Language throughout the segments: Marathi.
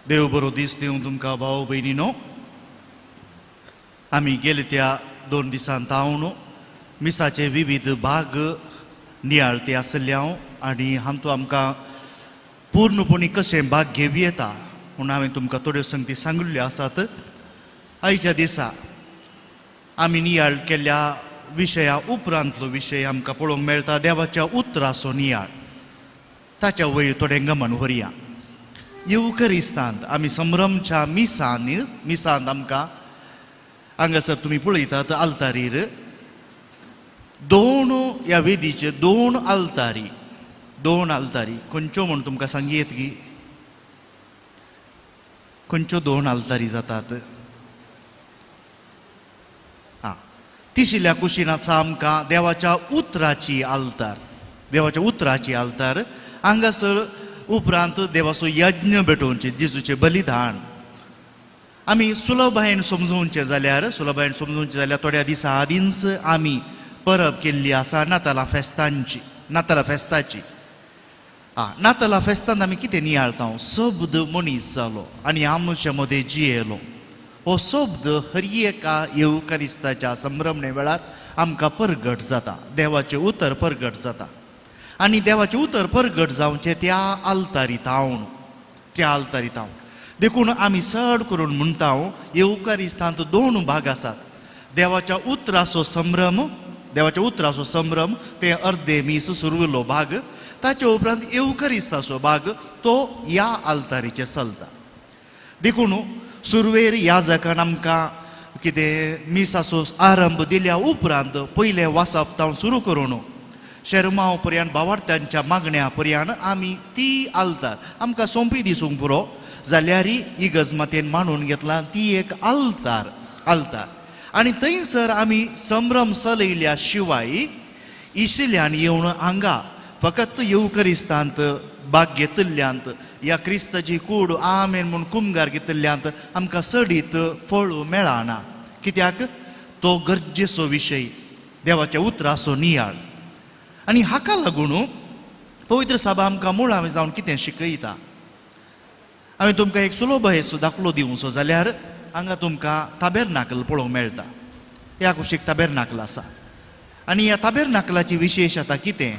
देव बरो दीस दिवं तुमकां भाव भयणीनो. आमी गेले त्या 2 दिसांत हांव मिसाचे विविध भाग नियाळते आसल्यां आनी हातूंत आमकां पूर्णपणी कशें भाग घेवं येता म्हूण हांवें तुमकां थोड्यो संगती सांगिल्ल्यो आसात. आयच्या दिसा आमी नियाळ केल्ल्या विशया उपरांतलो विशय आमकां पळोवंक मेळटा देवाच्या उतराचो नियाळ. ताच्या वयर थोडें गमन व्हरया. येवकरिस्तांत आमी संभ्रमच्या मिसांत आमकां हांगासर तुमी पळयतात आल्तारीर 2 ह्या वेदीचे 2 आल्तारी खंयच्यो म्हूण तुमकां सांगी येत की खंयच्यो 2 आल्तारी जातात. तिशिल्ल्या कुशीन आसा आमकां देवाच्या उतराची आल्तार. हांगासर उपरांत देवाचो यज्ञ भेटोवचे जेजूचे बलिदान. आमी सुलभायेन समजोवचे जाल्यार थोड्या दिसा आदींच आमी परब केल्ली आसा नातालां फेस्ताची. नातालां फेस्तांत आमी कितें नियाळता? शब्द मनीस जालो आनी आमच्या मदें जियेलो. हो शब्द हर एका येवकारिस्ताच्या संभ्रमणे वेळार आमकां परगट जाता. देवाचें उतर परगट जाता आनी देवाचें उतर परगट जावचें त्या आल्तारीत हांव देखून आमी चड करून म्हणटा येवकारिस्तांत 2 भाग आसात. देवाच्या उतराचो संभ्रम ते अर्दे मीस सुरविल्लो भाग. ताचे उपरांत येवकारिस्ताचो भाग तो ह्या आल्तारीचेर चलता. देखून सुरवेर याजकान आमकां कितें मिसाचो आरंभ दिल्या उपरांत पयलें वाचप तावन सुरू करून शर्माव पर्यंत भावार्थ्यांच्या मागण्या पर्यंत आमी ती आल्तार आमकां सोंपी दिसूंक पुरो जाल्यारय इगज मातेन मांडून घेतला ती एक आल्तार. आनी थंयसर आमी संभ्रम चलयल्या शिवाय इशिल्ल्यान येवन हांगा फकत येवकरिस्तांत भाग घेतिल्ल्यांत ह्या क्रिस्ताची कूड आमेन म्हूण कुमगार घेतिल्ल्यांत आमकां सडीत फळ मेळना. कित्याक तो गरजेचो विशय देवाच्या उतराचो नियाळ. आनी हाका लागून पवित्र सभा आमकां मूळ हांवें जावन कितें शिकयता. हांवें तुमकां एक सुलभ हेसो दाखलो दिवचो जाल्यार हांगा तुमकां ताबेरनाकल पळोवंक मेळटा. ह्या कुशीक ताबेरनाकल आसा आनी ह्या ताबेरनाकलाची विशेशता कितें?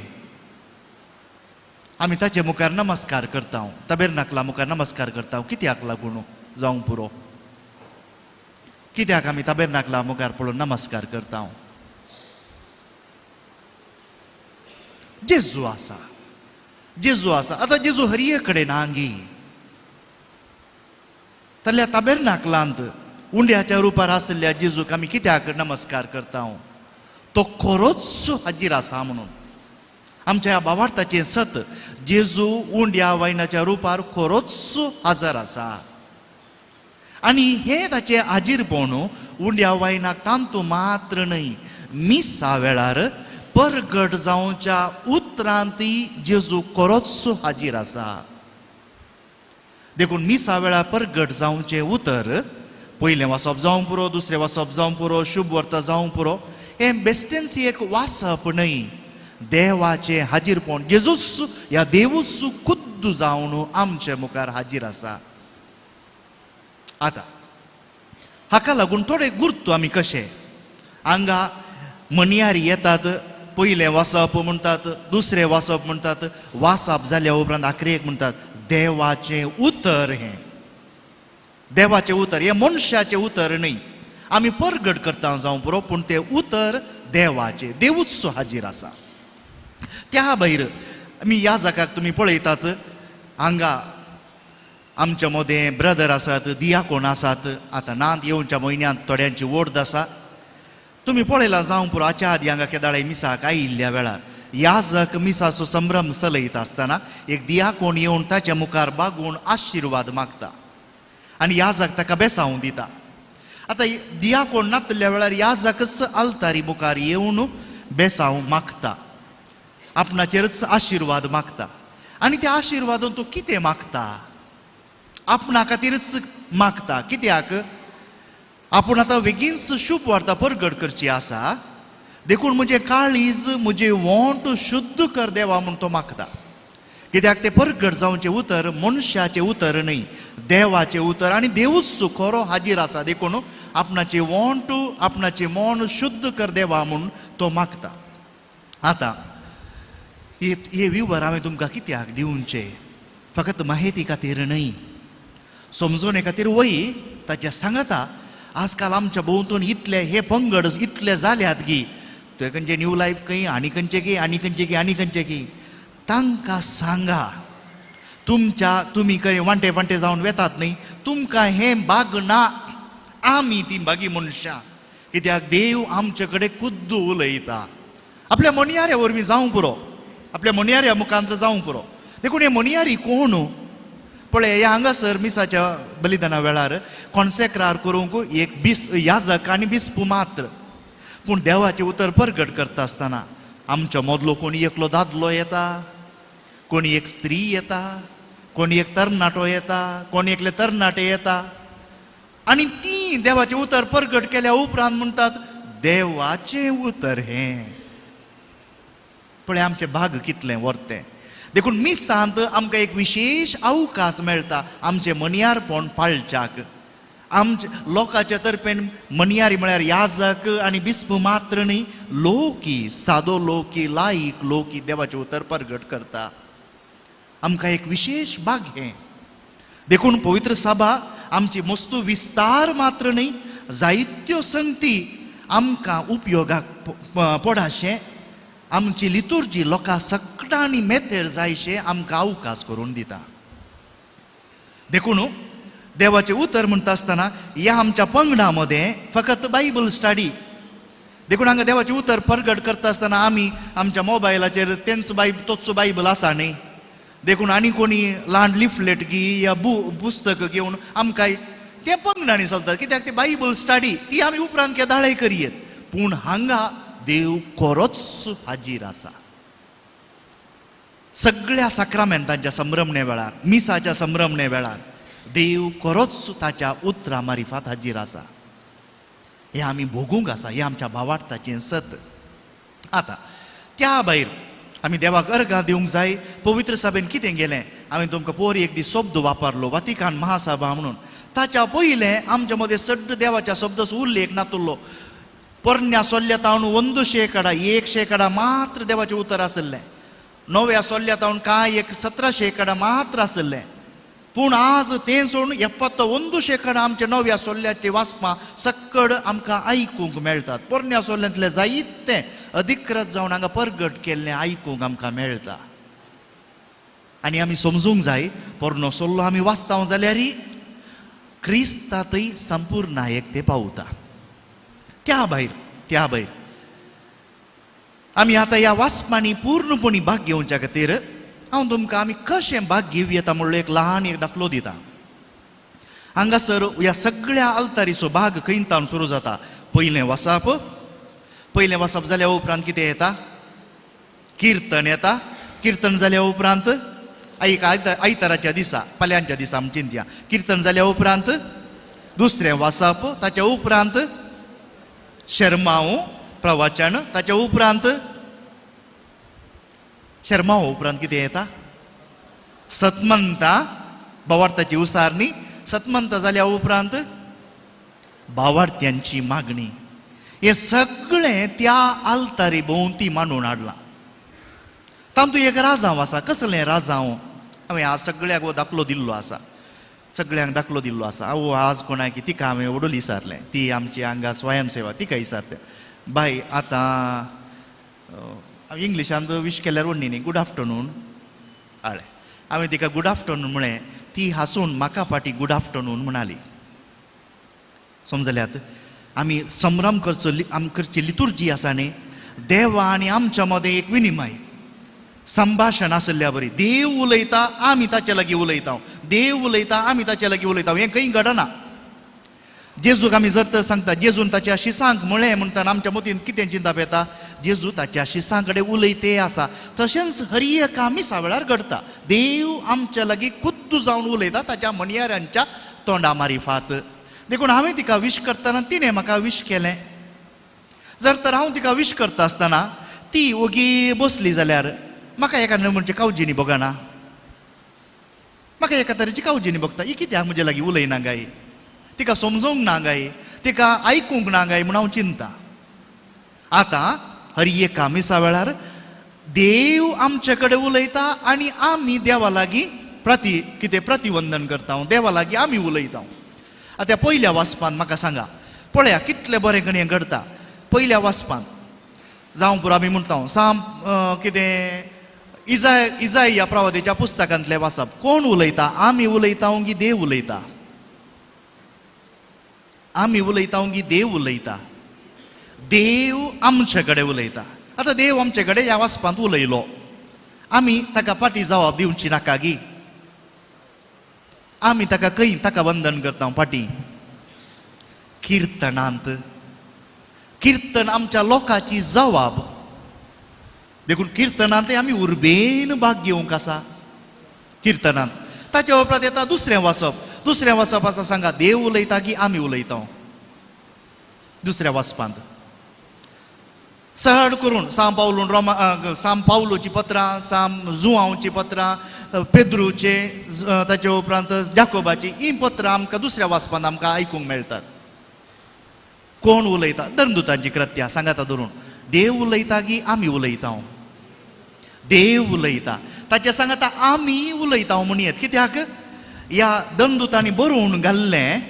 आमी ताचे मुखार नमस्कार करता. ताबेरनाकला मुखार नमस्कार करता. कित्याक लागून जावंक पुरो? कित्याक आमी ताबेरनाकला मुखार पळोवन नमस्कार करता? जेजू आसा. आतां जेजू हर एक कडेन आंगी ताल्या ताबेरनाकलांत उंड्याच्या रुपार आसलेल्या जेजूक आमी कित्याक नमस्कार करता? तो खरोच हाजीर आसा म्हणून. आमच्या ह्या भावार्थाचें सत जेजू उंड्या वायनाच्या रुपार खरोच हजर आसा. आनी हें ताचें हाजीरपण उंड्या वायनाक तांतू मात्र न्हय मिसा वेळार परगट जावच्या उतरांतय जेजू खरोच हाजीर आसा. देखून मिसा वेळार परगट जावचें उतर पयलें वाचप जावं पुरो, दुसरें वाचप जावं पुरो, शुभ वर्त जावं पुरो, हें बेश्टेंच एक वाचप न्हय. देवाचें हाजीरपण जेजूच ह्या देवूच खुद्द जावन आमच्या मुखार हाजीर आसा. आतां हाका लागून थोडे गुर्तू आमी कशे हांगा म्हणयारी येतात. पयलें वाचप म्हणटात, दुसरें वाचप म्हणटात, वाचप जाल्या उपरांत आखरेक म्हणटात देवाचें उतर. हें मनशाचें उतर न्हय. आमी परगट करता जावं पुरो पूण तें उतर देवाचें. देवूच हाजीर आसा. त्या भायर आमी ह्या जागाक तुमी पळयतात हांगा आमच्या मदें ब्रदर आसात, दियाकोन आसात. आतां नात येवच्या म्हयन्यांत थोड्यांची वोर्द आसा. तुमी पळयलां जावं पुरो हाच्या आदी हांगा केदाळे मिसाक आयिल्ल्या वेळार याजक मिसाचो संभ्रम चलयता आसतना एक दियाकोन येवन ताच्या मुखार बागून आशिर्वाद मागता आनी याजक ताका बेसावूं दिता. आतां दियाकोन नातल्या वेळार याजकच आल्तारी मुखार येवन बेसावूं मागता. आपणाचेरच आशिर्वाद मागता आनी त्या आशिर्वादान तो कितें मागता? आपणा खातीरच मागता. कित्याक? आपूण आतां बेगीनच शुभ वार्ता परगट करची आसा. देखून म्हजें काळीज म्हजें वोंट शुद्ध कर देवा म्हूण तो मागता. कित्याक तें परगट जावचें उतर मनशाचें उतर न्हय, देवाचे उतर आणि देवूच खरो हाजीर आसा देखून आपणाचे आपणाचे मन शुद्ध कर देवा म्हणून तो मागता. आता हे विवर हांवें तुमकां कित्याक दिवचे? फकत माहिती खातीर न्हय, समजोने खातीर वय ताच्या सांगता. आजकाल आमच्या भोंवतून इतले हे पंगड इतले जाल्यात की ते खंयचे न्यू लायफ खंय आनी खंयचे की आनी खंयचे की आनी खंयचे की तांकां सांगा. तुमी खंय वांटे वांटे जावन वेतात न्ही, तुमकां हें भाग ना. आमी ती भागी मनशां, कित्याक देव आमचे कडेन खुद्द उलयता. आपल्या मणयाऱ्या वरवीं जावं पुरो, आपल्या मणयाऱ्या मुखांतर जावं पुरो. देखून हे मणयारी कोण पळय, ह्या हांगासर मिसाच्या बलिदाना वेळार कॉन्सेक्रार करूंक एक याजक आनी बिस्पू मात्र. पूण देवाचें उतर परगट करता आसतना आमच्या मदलो कोणी एकलो दादलो येता, कोणी एक स्त्री येता, कोणी एक तरणाटो येता, कोणी एकले तरणाटे येता आनी ती देवाचें उतर परगट केल्या उपरांत म्हणटात देवाचें उतर हें. पळय आमचें भाग कितलें वर्तें. देखून मिसांत आमकां एक विशेष अवकाश मेळटा आमचें मणयारपण पाळच्याक. आमच्या लोकांच्या तर्फेन मणयारी म्हळ्यार याजक आनी बिस्पू मात्र न्ही, लोकी सादो लोकी लायक लोकी देवाचें उतर परगट करता. आमकां एक विशेष भाग हें. देखून पवित्र सभा आमची मस्तू विस्तार मात्र न्ही, जायत्यो संगती आमकां उपयोगाक पडाशें आमची लितुर्जी लोकां सकटांनी मेतेर जायशें आमकां अवकाश करून दिता. देखून देवाचें उतर म्हणटा आसतना ह्या आमच्या पंगडा मदें फकत बायबल स्टडी. देखून हांगा देवाचें उतर परगट करता आसतना आमी आमच्या मोबायलाचेर तोच बायबल आसा न्ही. देखून आनी कोणी ल्हान लिफलेट घी या पुस्तक घेवन आमकां ते पंगडांनी चलतात, कित्याक ते बायबल स्टडी ती आमी उपरांत केदाळे करियेत. पूण हांगा देव खरोच हाजीर आसा. सगळ्या साक्रामेंतांच्या संभ्रमणे वेळार, मिसाच्या संभ्रमणे वेळार देव खरोच ताच्या उतरा मारिफात हाजीर आसा. हे आमी भोगूंक आसा, हे आमच्या भावार्थाचें सत. आता त्या भायर आमी देवाक अर्घां दिवंक जाय. पवित्र सभेन कितें गेलें हांवें तुमकां पोर एक दीस शब्द वापरलो, वातिकान महासभा म्हणून. ताच्या पयलें आमचे मदें सड्ड देवाच्या शब्दच उल्लेख नातुल्लो. पोरण्या सोल्ल्यातावन 100% मात्र देवाचें उतर आसलें. नव्या सोल्ल्यातावन कांय 17% मात्र आसलें. पूण आज तें सोडून 71% आमच्या नव्या सोल्ल्याचे वाचपां सक्कड आमकां आयकूंक मेळटात. पोरण्या सोल्ल्यांतले जायते अधिकृत जावन हांगा परगट केल्लें आयकूंक आमकां मेळटा. आनी आमी समजूंक जाय, पोरनो सोल्लो आमी वाचता जाल्यार क्रिस्तांतय संपूर्णायेक ते पावता. त्या भायर आमी आतां ह्या वाचपांनी पूर्णपणी भाग घेवच्या खातीर हांव तुमकां आमी कशें भाग घेवं येता म्हणलो एक ल्हान एक दाखलो दिता. हांगासर ह्या सगळ्या अल्तारीचो भाग खंयतावन सुरू जाता. पयलें वचप जाल्या उपरांत कितें येता? किर्तन येता. किर्तन जाल्या उपरांत आयताराच्या दिसा, फाल्यांच्या दिसा आमी चिंतया. किर्तन जाल्या उपरांत दुसरें वचप, ताच्या उपरांत शर्मावो प्रवचन, ताच्या उपरांत शर्मावो उपरांत कितें येता? सतमंतां, भावार्थाची उसारणी. सतमंत जाल्या उपरांत भावार्थ्यांची मागणी. हे सगळें त्या आल्तारी भोंवती मांडून हाडलां. तातूंत एक राजांव आसा. कसलें राजांव? हांवें आज सगळ्यांक दाखलो दिल्लो आसा. सगळ्यांक दाखलो दिल्लो आसा. आज कोणाक तिका हांवें वडोल विचारलें. ती आमची हांगा स्वयंसेवा, तिका विचारता, बाय आतां इंग्लिशांत विश केल्यार व्हडली न्ही, गूड आफ्टरनून हाळें. हांवें तिका गूड आफ्टरनून म्हळें. ती हांसून म्हाका फाटीं गूड आफ्टरनून म्हणाली. समजल्यात? आमी संभ्रम करची लितुर्जी आसा न्ही, देवा आनी आमच्या मदें एक विनिमय संभाशण आसल्या बरी. देव उलयता, आमी ताचे लागीं उलयता. देव उलयता, आमी ताचे लागीं उलयता. हें खंय घडना. जेजूक आमी जर तर सांगता जेजून ताच्या शिसांक म्हळें म्हणटाना आमच्या मतीन कितें चिंतप येता? जेजू ताच्या शिसां कडेन उलयते आसा. तशेंच हर एका मिसा वेळार घडटा. देव आमच्या लागीं खुद्द जावन उलयता ताच्या मणयाऱ्यांच्या तोंडा मारिफात. देखून हांवें तिका विश करतना तिणें म्हाका विश केलें. जर तर हांव तिका विश करता आसतना ती ओगी बसली जाल्यार म्हाका एका म्हणजे कावजीनी बगना. म्हाका एका तरेची काळजीनी बघता ही कित्याक म्हजे लागीं उलयना गाय, तिका समजोवंक ना गाय, तिका आयकूंक ना गाय म्हूण हांव चिंता. आतां हर एका मिसा वेळार देव आमचे कडेन उलयता आनी आमी देवा लागीं प्रतिवंदन करता, देवा लागीं आमी उलयता. आतां पयल्या वाचपान म्हाका सांगा, पळया कितलें बरें गणें घडटा. पयल्या वाचपान जावं पुरो आमी म्हणटा साम कितें इजाय ह्या प्रवादीच्या पुस्तकांतलें वाचप. कोण उलयता? आमी उलयता की देव उलयता? आमी उलयता की देव उलयता? देव आमचे कडेन उलयता. आतां देव आमचे कडेन ह्या वाचपांत उलयलो, आमी ताका फाटीं जबाब दिवची नाका गी. आमी ताका वंदन करता फाटीं. किर्तनांत किर्तन आमच्या लोकांची जबाब देखून किर्तनांत आमी उर्बेन भाग घेवंक आसा. किर्तनांत ताच्या उपरांत येता दुसरें वाचप. दुसरें वाचप आसा सांगा, देव उलयता की आमी उलयता? दुसऱ्या वाचपांत चड करून साम पावलोची पत्रां, साम जुआंवची पत्रां, पेद्रूचे, ताचे उपरांत जाकोबाची, ही पत्रां आमकां दुसऱ्या वाचपांत आमकां आयकूंक मेळटात. कोण उलयता? धर्मदुतांची कृत्यां सांगाता धरून. देव उलयता की आमी उलयता? देव उलयता. ताचे सांगाता आमी उलयता म्हणयत. कित्याक? ह्या धर्मदुतांनी बरोवन घाल्लें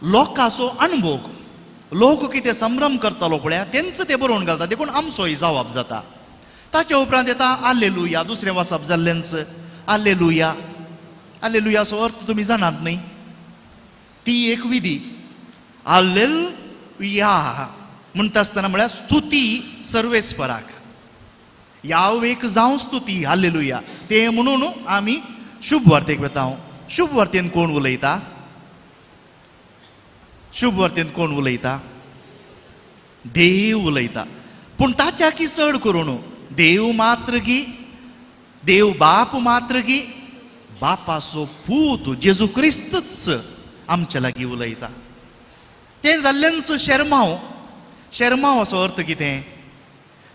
लोकांचो अणभव. लोक कितें संभ्रम करतालो पळय तेंच ते बरोवन घालता, देखून आमचोय जबाब जाता. ताचे उपरांत येता आल्लेलुया. दुसरें वाचप जाल्लेंच आल्लेलुया. आल्लेलुयाचो अर्थ तुमी जाणात न्ही? ती एक विधी. आल्लेलुया म्हणटा आसतना म्हळ्यार स्तुती सर्वेस्पराक. यावेक जावं स्तुती हाल्लेलुया. ते म्हणून आमी शुभ वार्तेक वता. शुभ वार्तेन कोण उलयता? शुभ वार्तेन कोण उलयता? देव उलयता. पूण ताच्या की चड करून देव मात्र गी, देव बाप मात्र गी, बापाचो पूत जेजू क्रिस्तच आमच्या लागीं उलयता. तें जाल्लेंच शर्माव. शर्माव असो अर्थ कितें?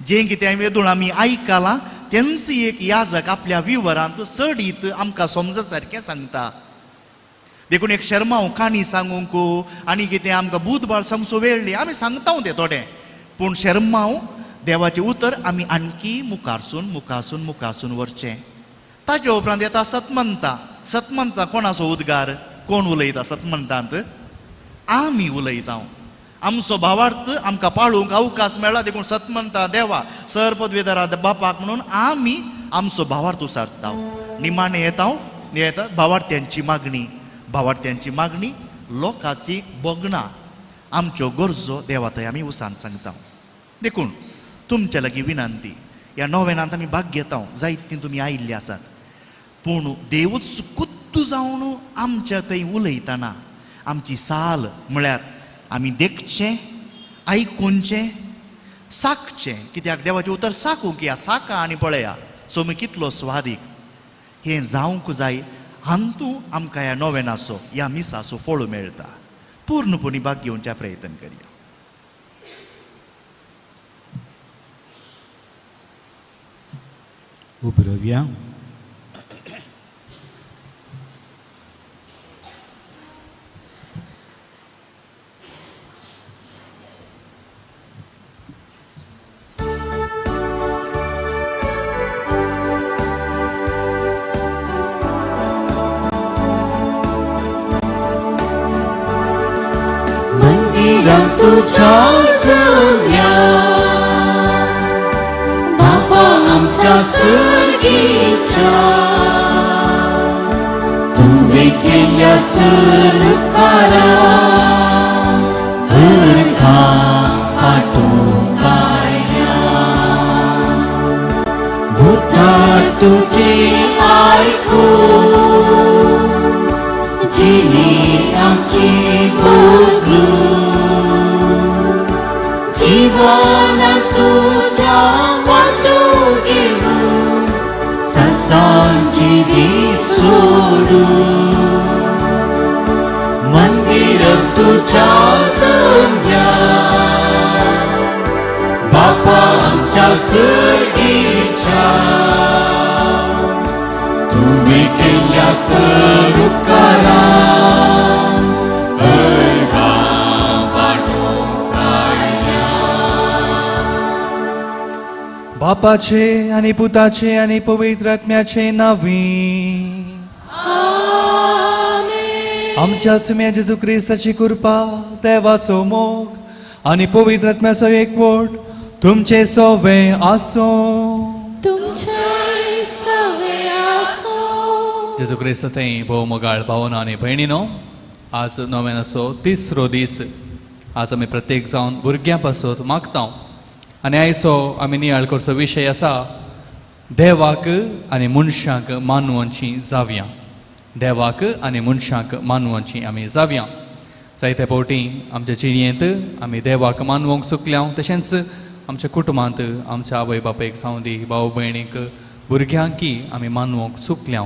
जें कितें वेदूळ आमी आयकलां तेंच एक याजक आपल्या विवरांत सडीत आमकां समज सारकें सांगता. देखून एक शर्माव काणी सांगूंक आनी कितें आमकां बुधबार सांगचो वेळ न्ही, आमी सांगता तें थोडें. पूण शर्माव देवाचें उतर आमी आणकी मुखारसून व्हरचें. ताचे उपरांत येता सतमंता. सतमंता कोणाचो उद्गार? कोण उलयता सतमंतांत? आमी उलयता. आमचो भावार्थ आमकां पाळूंक अवकाश मेळ्ळा, देखून सतमंता देवा सर पदवीधरा बापाक म्हणून आमी आमचो भावार्थ उसारता. निमाणें येता भावार्थ्यांची मागणी. भावार्थ्यांची मागणी, लोकांची बोगणां, आमच्यो गरजो देवा थंय आमी उसान सांगता. देखून तुमच्या लागीं विनंती, ह्या नोवेनांत आमी भाग घेता, जायतीं तुमी आयिल्लीं आसात. पूण देवूच कुत्तू जावन आमच्या थंय उलयतना आमची साल म्हळ्यार आमी देखचें, आयकुनचें, साकचें. कित्याक देवाचें उतर साकूंक या, साका आनी पळया सोमी कितलो स्वादीक. हें जावंक जाय. हांतू आमकां ह्या नोवेनाचो, ह्या मिसाचो फळ मेळटा. पूर्णपणी भाग घेवच्या प्रयत्न करया. उबी रावया. तुझ्या सव्या बापा आमच्या स्वर्गीच्या, तुवे केल्या सरकारा भरता पाठोवया. बुद्धा तुझे आयको जिने आमची बदलू, जीवन तुझ्या वाटो घेऊन ससान जिवीत सोडू. मंदिर तुझ्या संध्या बापा आमच्या स्वर्गीच्या, तुवें केल्ल्या सर उपकारां अर्गां वांटूंक आयल्या. बापाचे आनी पुताचे आनी पवित्र आत्म्याचे नांवी आमच्या सुम्या जेजू क्रिस्ताची कृपा देवाचो मोग आनी पवित्र आत्म्याचो एकवट तुमचे सवे आसो. जेजू क्रिस्त थंय भोव मोगाळ भावना आनी भयणीनो, आज नोवेनाचो 3रो दीस. आज आमी प्रत्येक जावन भुरग्यां पासून मागता आनी आयचो आमी नियाळ करचो विशय आसा देवाक आनी मनशाक मानवची जावया. देवाक आनी मनशाक मानवची आमी जावया. जायते फावटी आमच्या जिणेंत आमी देवाक मानवंक चुकल्या, तशेंच आमच्या कुटुंबांत आमच्या आवय बापायक जावं दी भाव भयणीक भुरग्यांकी आमी मानवंक चुकल्या.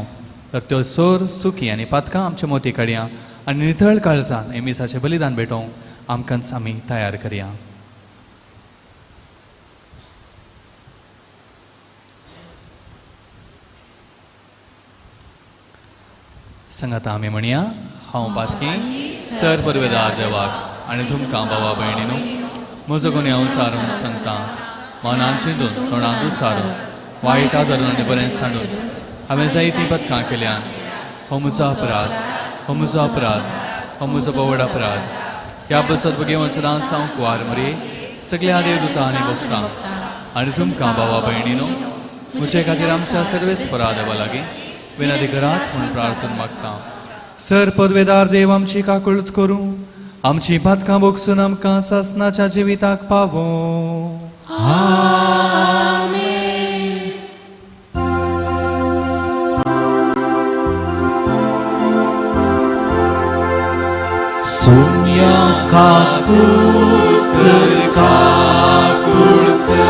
तर त्यो सोर सुखी आनी पातकां आमच्या मोती काडया आनी नितळ काळजान एमिसाचें बलिदान भेटोवंक आमकांच आमी तयार करया. सांगात आमी म्हणया, हांव पातकी सर परवेदार देवाक आनी तुमकां भावा भयणीनो म्हजो गुन्यांव सारून सांगता. मनान चिंतून तोंडांतूच सारून वायट धरून आनी बरें सांडून हांवें जायतीं पथकां केल्यान हो म्हजो अपराध, हो म्हजो अपराध, हो म्हजो बोवड अपराध. ह्या बसत घेवन सदांच हांव कुवार मरे सगळ्या देवदूतां आनी भक्तां आनी तुमकां भावा भयणीनो म्हजे खातीर आमच्या सर्वेस्परा देवा लागीं विनधिकरात म्हणून प्रार्थना मागता. सर पदवेदार देव आमची काकुळट करूं, आमची पातकां बोगसून आमकां सासनाच्या जिविताक पावो. सुम्या काकुळट कर, काकुळट कर.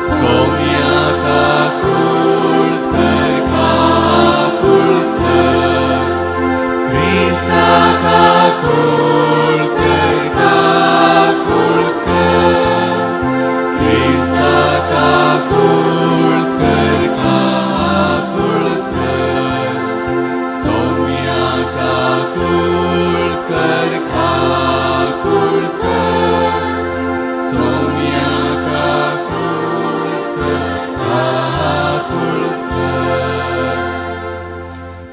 सोम्या काकुळट कर, काकुळट कर. क्रिस्ता काकुळट कर, काकुळट कर. क्रिस्ता काकुळट कर, काकुळट कर. सोम्या काकुळट कर, काकुळट कर. सोम्या काकुळट कर, काकुळट कर.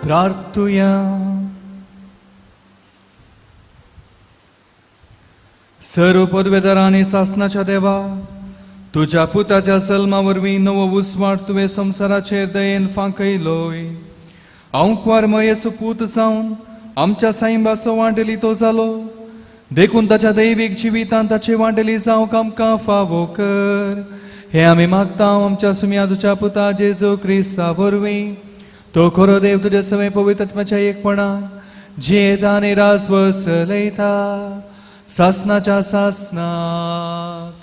प्रार्थुया. सर्व पदवेदार आनी सासनाच्या देवा, तुझ्या पुताच्या सल्मा वरवीं नवो उस्वाट तुवें संवसाराचेर दयेन फांकयलोय. हांव कुवारमय येसू पूत जावन आमच्या साईबाचो वांटेली तो जालो, देखून ताच्या दैवीक जिवितांत ताचे वांटेली जावंक आमकां फावो कर. हे आमी मागता आमच्या सुम्या तुज्या पुता जेजू क्रिस्ता वरवीं. तो खरो देव तुजे सवय पवित्र आत्म्याच्या एकपणान जियेता आनी राजवस चलयता सासनाच्या सासनाक.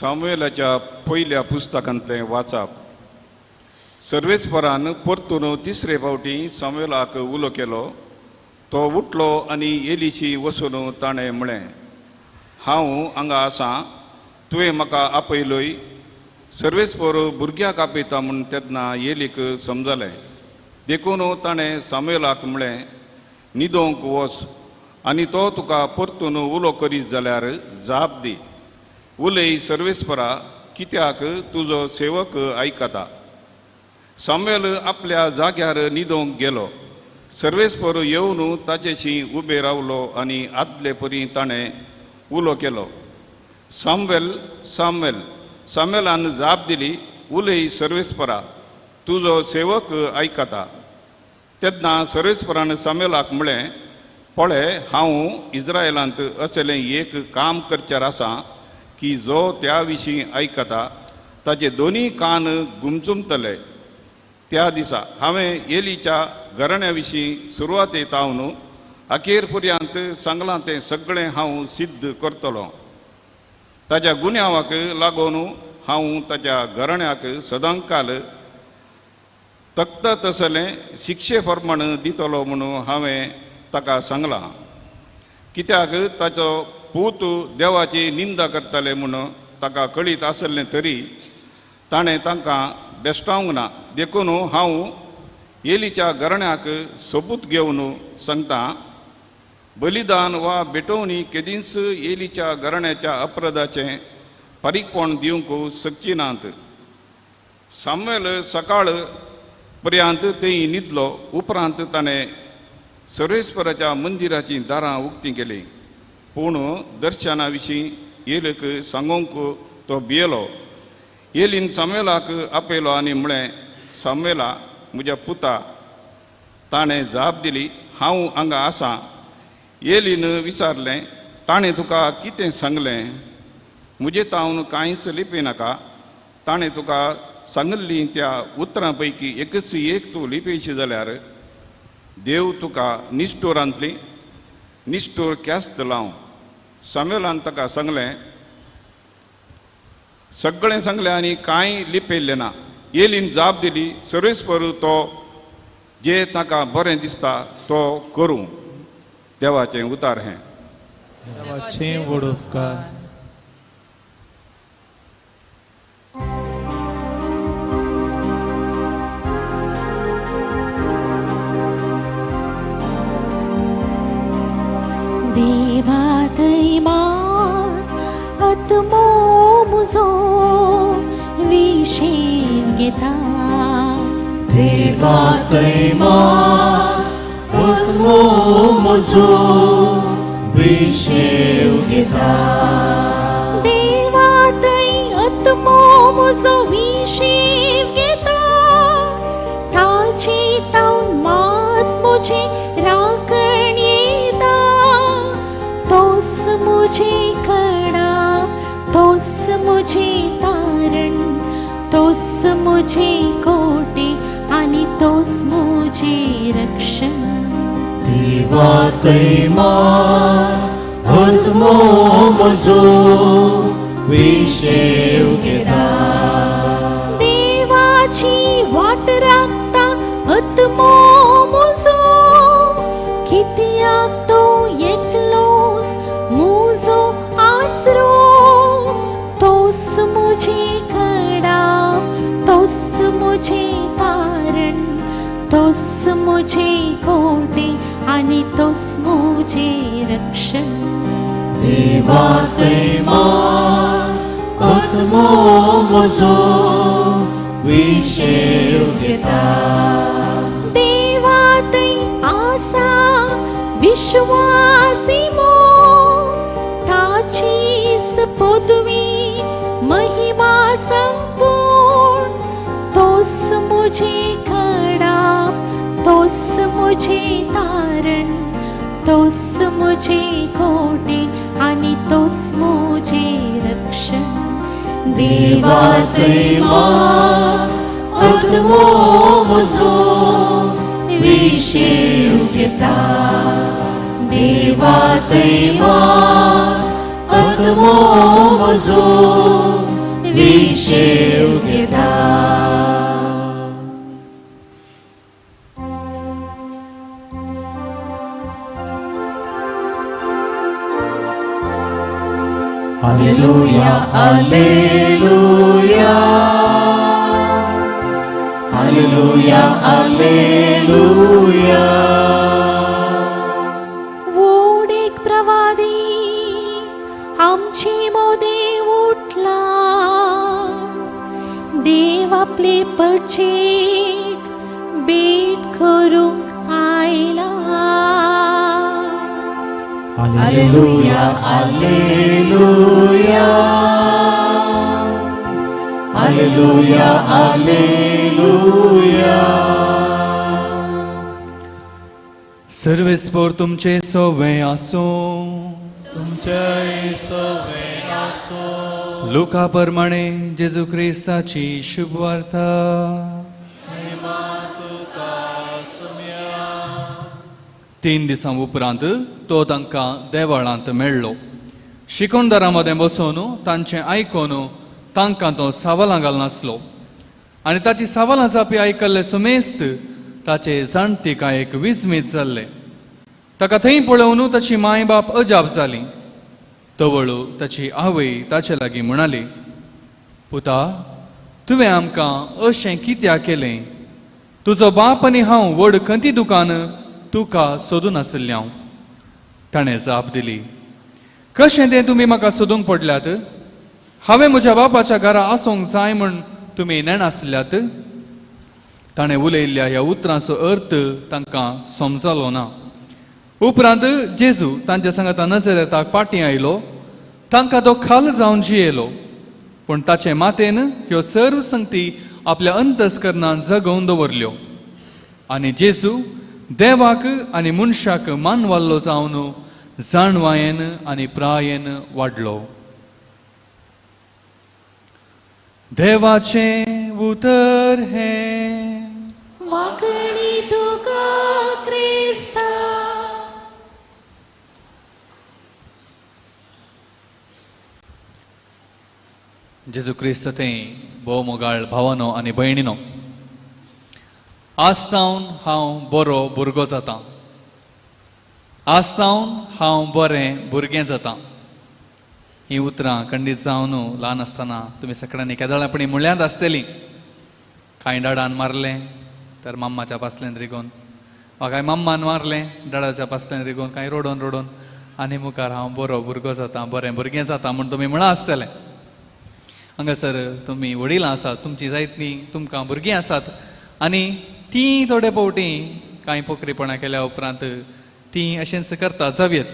सामुएलाच्या पयल्या पुस्तकांतलें वाचप. सर्वेस्परान परतून 3रे फावटी सामुएलाक उलो केलो. तो उठलो आनी एलीची वचून ताणें म्हळें, हांव हांगा आसां, तुवें म्हाका आपयलोय. सर्वेस्पर भुरग्याक आपयता म्हूण तेन्ना एलीक समजलें. देखून ताणें सामुएलाक म्हळें, न्हिदोंक वच आनी तो तुका परतून उलो करीत जाल्यार जाप दी. उलय सर्वेस्परा, कित्याक तुजो सेवक आयकता. सामुएल आपल्या जाग्यार न्हिदोंक गेलो. सर्वेस्पर येवन ताचेशी उबे रावलो आनी आदले परी ताणें उलो केलो, सामुएल, सामुएल. सामुएलान जाप दिली, उलय सर्वेस्परा, तुजो सेवक आयकता. तेन्ना सर्वेस्परान सामुएलाक म्हळें, पळय, हांव इस्रायलांत असलें एक काम करच्यार आसां की जो त्या विशीं आयकता ताचे दोनी कान गुमचुमतले. त्या दिसा हांवें एलीच्या घराण्या विशीं सुरवातेक तावन अखेर पर्यंत सांगलां तें सगळें हांव सिद्ध करतलों. ताच्या गुन्यांवाक लागून हांव ताच्या घराण्याक सदांकाल तख्त तसलें शिक्षे प्रमाण दितलो म्हणून हांवें ताका सांगलां. कित्याक ताचो पूत देवाची निंदा करताले म्हणून ताका कळीत आसलें तरी ताणें तांकां बेश्टावंक ना. देखून हांव एलीच्या घराण्याक सबूत घेवन सांगता, बलिदान वा भेटवणी केदींच एलीच्या घराण्याच्या अपराधाचें फारीकपण दिवंक शकची नात. सामुएल सकाळ पर्यंत तें न्हिदलो. उपरांत ताणें सर्वेस्पराच्या मंदिराची दारां उक्तीं केलीं. पूण दर्शना विशीं एलीक सांगूंक तो भियेलो. एलीन सामुएलाक आपयलो आनी म्हळें, सामुएला म्हज्या पुता. ताणें जाप दिली, हांव हांगा आसां. एलीन विचारलें, ताणें तुका कितें सांगलें? म्हजे तावन कांयच लिपयनाका. ताणें तुका सांगल्लीं त्या उतरां पैकी एकच एक तूं लिपयशी जाल्यार देव तुका निश्ठुरांतली निश्ठूर क्यास्त लाव. सामुएलान ताका सांगलें, सगळें सांगलें आनी कांय लिपयल्लें ना. एलीन जाप दिली, सर्वेस्पर तो जें ताका बरें दिसता तो करूं. देवाचें उतार हें. देवाचें व्हड उपकार. देवातय मात आत्मो म्हजो विशेव घेता. देवातय मात आत्मो म्हजो विशेव घेता. देवातय आत्मो म्हजो विशेव घेता. ताची तावन मात म्हजी राखण येता. तोस मुझे खड़ा, तोस मुझे तारण, तोस मुझे कोटे आणि तोस मुझे रक्षण. देवातय मात आत्मो म्हजो विशेव घेता. देवाची वाट राखता आत्मो म्हजो. कित्याक तो एकलोस मुजो आसरो. तोस मुझे खड़ा, तोस मुझे तारण, तोस मुझे कोटे आणि तोस मुझे रक्षण. देवातय मात आत्मो म्हजो विशेव घेता. देवातय आसा विश्वासी मोग. ताचीच पदवी महिमा संपूर्ण. तोस मुझे खड़ा, तोस मुझे तारण, तोस मुझे कोटे आणि तोस मुझे रक्षण. देवातय मात आत्मो म्हजो विशेव घेता. देवातय मात आत्मो म्हजो विशेव घेता. Alleluia, alleluia, alleluia, alleluia. वोड एक प्रवादी आमची मोदे उठला. देव आपले परचेक भेट करूंक आयला. Alleluia, alleluia, alleluia, alleluia. सर्वेस्पोर तुमचे सोवे आसो. तुमचे सवें आसो. लोका प्रमाणे जेजू क्रिस्ताची शुभ वार्ता. तुका सुम्या. 3 दिसां उपरांत तो तांकां देवळांत मेळ्ळो. शिकोंडरामध्ये बसून तांचे आयकून तांकां तो सावलां घालनासलो आनी ताची सावलां जापी आयकल्ले सुमेस्त ताचे जाणटी कांयक विस्मीत जाल्ले. ताका थंय पळोवन ताची माय बाप अजाप जालीं. तवळू ताची आवय ताचे लागीं म्हणाली, पुता, तुवें आमकां अशें कित्याक केलें? तुजो बाप आनी हांव व्हड खंती दुकान तुका सोदून आसली हांव. ताणें जाप दिली, कशें तें तुमी म्हाका सोदूंक पडल्यात? हांवें म्हज्या बापाच्या घरा आसूंक जाय म्हूण तुमी नेणासल्यात? ताणें उलयल्ल्या ह्या उतरांचो अर्थ तांकां समजलो ना. उपरांत जेजू तांच्या सांगाता नजरेताक फाटीं आयलो. तांकां तो खाल जावन जियेलो. पूण ताचे मातेन ह्यो सर्व संगती आपल्या अंतस्करणांत जगोवन दवरल्यो. आनी जेजू देवाक आनी मनशाक मानवाल्लो जावन जाणवायेन आनी प्रायेन वाडलो. देवाचें उतर हें वाकणी तुका क्रिस्ता. जेजू क्रिस्त थंय भोव मोगाळ भावानो आनी भयणीनो, आस्तावन हांव बरो भुरगो जातां. आस्तावन हांव बरें भुरगें जातां. ही उतरां खंडीत जावन ल्हान आसतना तुमी सगळ्यांनी केदळापणी म्हळ्यांत आसतलीं. कांय डाडान मारलें तर मम्माच्या पासलेन रिगोवन, वा कांय मम्मान मारलें डाडाच्या पासलेन रिगोवन, कांय रडोवन रडोवन आनी मुखार हांव बरो भुरगो जातां, बरें भुरगें जातां म्हूण तुमी म्हणा आसतलें. हांगासर तुमी वडिलां आसात, तुमची जायतीं तुमकां भुरगीं आसात आनी तीं थोडे फावटी कांय पोखरीपणां केल्या उपरांत तीं अशेंच करतात जावयेत.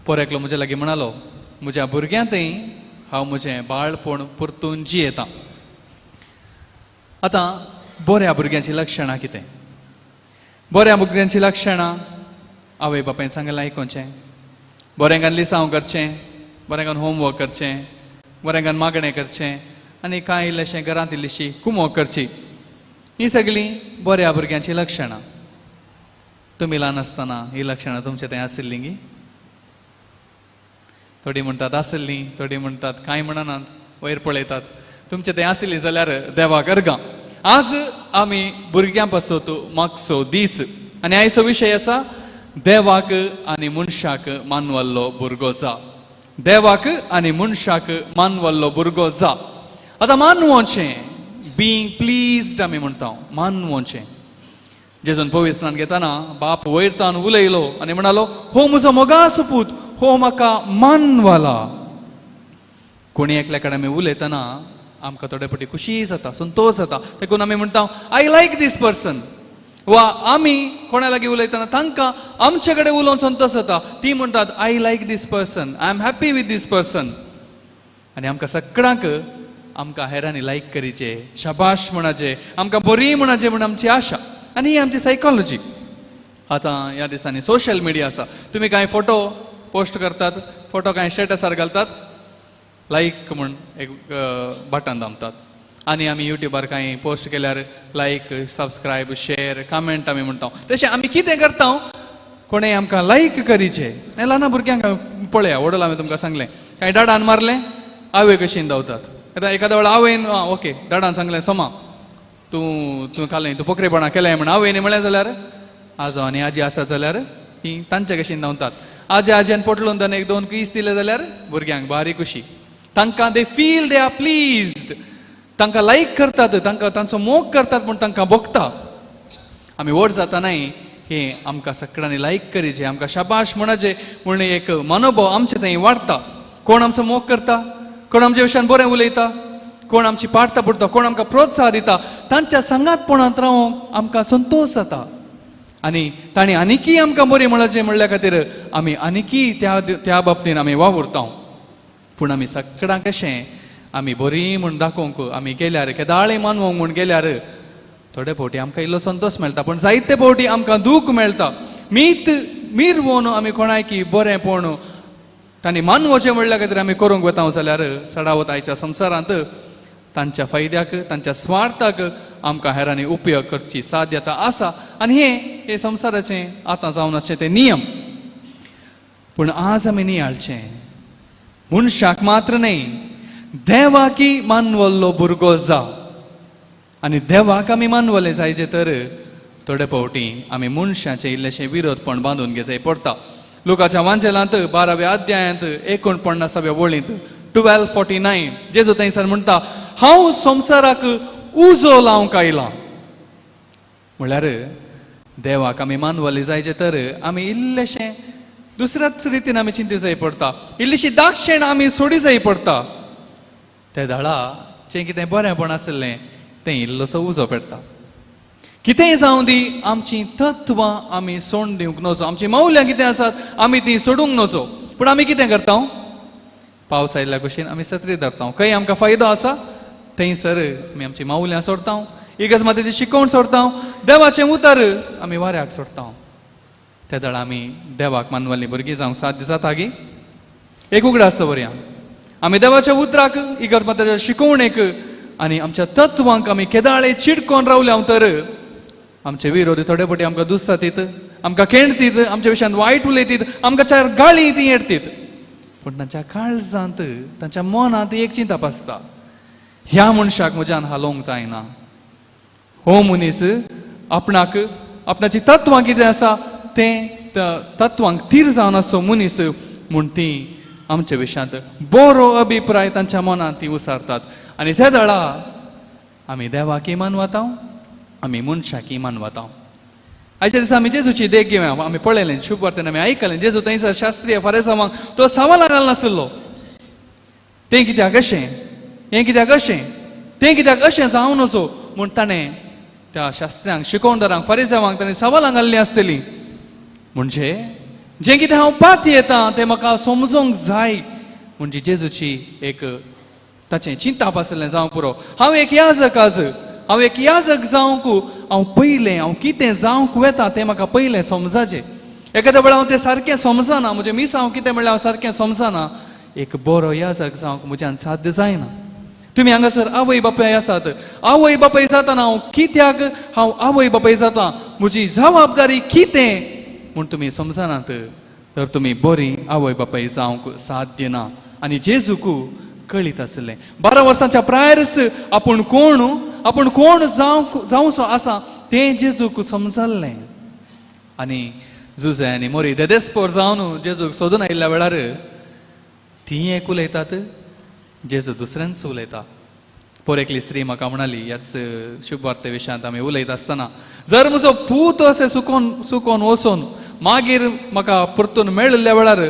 पोरेकलो म्हजे लागीं म्हणालो, म्हज्या भुरग्यांतय हांव म्हजें बाळपण परतून जियेतां. आतां बऱ्या भुरग्यांची लक्षणां कितें? बऱ्या भुरग्यांची लक्षणां आवय बापायन सांगलें आयकुचें, बरेंकान लिसांव करचें, बरेंकान होमवर्क करचें, बरेंकान मागणें करचें आनी कांय इल्लेशें घरांत इल्लीशी कुमोक करची. ही सगळीं बऱ्या भुरग्यांची लक्षणां. तुमी ल्हान आसतना ही लक्षणां तुमचे थंय आशिल्लीं गी? थोडीं म्हणटात आशिल्लीं, थोडीं म्हणटात कांय म्हणनात, वयर पळयतात. तुमचे थंय आशिल्लीं जाल्यार देवाक अर्गां. आज आमी भुरग्यां पासत मागचो दीस आनी आयचो विशय आसा देवाक आनी मनशाक मानवल्लो भुरगो जा. देवाक आनी मनशाक मानवल्लो भुरगो जा. आतां मानवोचें, बीइंग प्लीज्ड आमी म्हणटा, मानवोचें. जेजून पवित्र स्नान घेताना बाप वयरतान उलयलो आनी म्हणालो, हो म्हजो मोगाचो पूत, हो म्हाका मानवाला. कोणी एकल्या कडेन आमी उलयतना आमकां थोडे फावटी खुशी जाता, संतोश जाता. देखून आमी म्हणटा, आय लायक दीस पर्सन. वा आमी कोणा लागीं उलयतना तांकां आमचे कडेन उलोवन संतोश जाता. ती म्हणटात, I like this person, I am happy with this person. आनी आमकां सगळ्यांक आमकां हेरांनी लायक करीचे, शाबाश म्हणचे, आमकां बरी म्हणचे म्हण आमची आशा. आनी ही आमची सायकॉलॉजी. आतां ह्या दिसांनी सोशल मिडिया आसा. तुमी कांय फोटो पोस्ट करतात, फोटो कांय स्टेटसार घालतात, लायक म्हूण एक बटन दामतात. आनी आमी युट्यूबार कांय पोस्ट केल्यार लायक, सबस्क्रायब, शेअर, कमेंट आमी म्हणटा. तशें आमी कितें करता? कोणें आमकां लायक करीचें. हें ल्हान भुरग्यांक पळया, व्हडलो हांवें तुमकां सांगलें, कांय डाडान मारलें, आवय कशीन धांवतात. आतां एखाद्या वेळा आवयन ओके डाडान सांगलें, सोमा तूं खालें, तूं पोखरेपणां केलें म्हण आवयनी म्हळें जाल्यार, आजो आनी आजी आसात जाल्यार ती तांचे कशीन धांवतात. आजी आज्यान पोटलून ताणें एक दोन किस दिले जाल्यार भुरग्यांक भारी खुशी. तांकां they feel they are pleased. तांकां लायक करतात, तांकां तांचो मोग करतात म्हूण तांकां भोगता. आमी व्हड जातानाय हें आमकां सगळ्यांनी लायक करीचें, आमकां शाबाश म्हणचे म्हूण एक मनोभाव आमचे थंय वाडटा. कोण आमचो मोग करता, कोण आमच्या विशयान बरें उलयता, कोण आमची पाडता पडटा, कोण आमकां प्रोत्साह दिता, तांच्या संगातपणांत रावंक आमकां संतोश जाता. आनी तांणी आनिकी आमकां बरें म्हणचें म्हणल्या खातीर आमी आनिकी त्या बाबतींत आमी वावुरता. पूण आमी सगळ्यांक कशें आमी बरीं म्हूण दाखोवंक आमी गेल्यार, केदाळे मानवंक म्हूण गेल्यार थोडे फावटी आमकां इल्लो संतोश मेळटा, पूण जायते फावटी आमकां दूख मेळटा. मिरवून आमी कोणायकी बरेंपण तांणी मानवचें म्हणल्या खातीर आमी करूंक वता जाल्यार सडावत आयच्या संवसारांत तांच्या फायद्याक, तांच्या स्वार्थाक आमकां हेरांनी उपयोग करची साध्यता आसा. आनी हे संवसाराचें आतां जावन आसचें तें नियम. पूण आज आमी नियाळचें, मनशाक मात्र न्ही, देवाकी मानवल्लो भुरगो जा. आनी देवाक आमी मानवले जायचे तर थोडे फावटी आमी मनशाचे इल्लेशे विरोधपण बांदून घेवचे पडटा. लुकाच्या वांचेलांत 12व्या अध्यायांत 49व्या वळींत 12:49 जेजू थंयसर म्हणटा, हांव संवसाराक उजो लावंक आयलां. म्हळ्यार देवाक आमी मानवले जायचे तर आमी इल्लेशें दुसऱ्याच रितीन आमी चिंती जाय पडटा, इल्लीशी दाक्षिण आमी सोडी जाय पडटा. त्या दाळा जें कितें बरेंपण आसलें तें इल्लोसो उजो पेटता. कितेंय जावं दी आमची तत्वां आमी सोडून दिवंक नजो, आमची मौल्यां कितें आसात आमी ती सोडूंक नजो. पूण आमी कितें करता? पावस आयिल्ल्या भशेन आमी सत्री धरता. खंय आमकां फायदो आसा थंयसर आमी आमची मौल्यां सोडटा, इगज मातेची शिकवण सोडटा, देवाचें उतर आमी वाऱ्याक सोडटा. त्या दाळा आमी देवाक मानवल्लीं भुरगीं जावंक साध्य जाता गी? एक उगडां आसता बऱ्या, आमी देवाच्या उतराक, इगज मातेच्या शिकवणेक आनी आमच्या तत्वांक आमी केदाळे चिडकोन रावल्या तर आमचे विरोधी थोडे फावटी आमकां दुसतात, आमकां खेणटीत, आमच्या विशयान वायट उलयतीत, आमकां चार गाळी ती येडतीत. पूण तांच्या काळजांत, तांच्या मनांत एक चिंता आसता, ह्या मनशाक म्हज्यान हालोवंक जायना. हो मनीस आपणाक आपणाची तत्वां कितें आसा तें तत्वांक तीर जावन आसो मनीस म्हूण ती आमच्या विशयांत बरो अभिप्राय तांच्या मनांत ती उसारतात. आनी त्या दाळा आमी देवाकी मानवता, आमी मनशाकी मानवता. आयच्या दिसा आमी जेजूची देख घेवया. आमी पळयलें शुभ वार्तेन आमी आयकलें जेजू थंयसर शास्त्रीय फारिसांवांक तो सवाल घालनासलो, तें कित्याक अशें, हें कित्याक अशें, तें कित्याक अशें जावं नजो म्हूण ताणें त्या शास्त्र्यांक, शिकवणदारांक, फारिसांवांक ताणें सवालां घाल्लीं आसतलीं. म्हणजे जें कितें हांव पात येतां तें म्हाका समजोंक जाय म्हणजे जेजूची एक ताचें चिंताप आसलें जावं पुरो. हांव एक याजक आज, हांव एक याजक जावंक हांव पयलें हांव कितें जावंक वेता तें म्हाका पयलें समजाचें. एखाद्या वेळा हांव तें सारकें समजना, म्हजें मीस हांव कितें म्हणल्यार हांव सारकें समजना, एक बरो याजक जावंक म्हज्यान साध्य जायना. तुमी हांगासर आवय बापाय आसात, आवय बापाय जाताना हांव कित्याक हांव आवय बापाय जाता, म्हजी जबाबदारी कितें म्हूण तुमी समजनात तर तुमी बरी आवय बापाय जावंक साध्य ना. आनी जेजूक कळीत आसलें 12 वर्सांच्या प्रायरस आपूण कोण जावचो आसा तें जेजूक समजल्लें. आनी जुजे आनी मोरी देदेस्पोर जावन जेजूक सोदून आयिल्ल्या वेळार ती एक उलयतात, जेजू दुसऱ्यांच उलयता. पोरेकली स्त्री म्हाका म्हणाली ह्याच शुभ वार्ते विशयांत आमी उलयत आसतना, जर म्हजो पूत अशें सुकोन वचून मागीर म्हाका परतून मेळिल्ल्या वेळार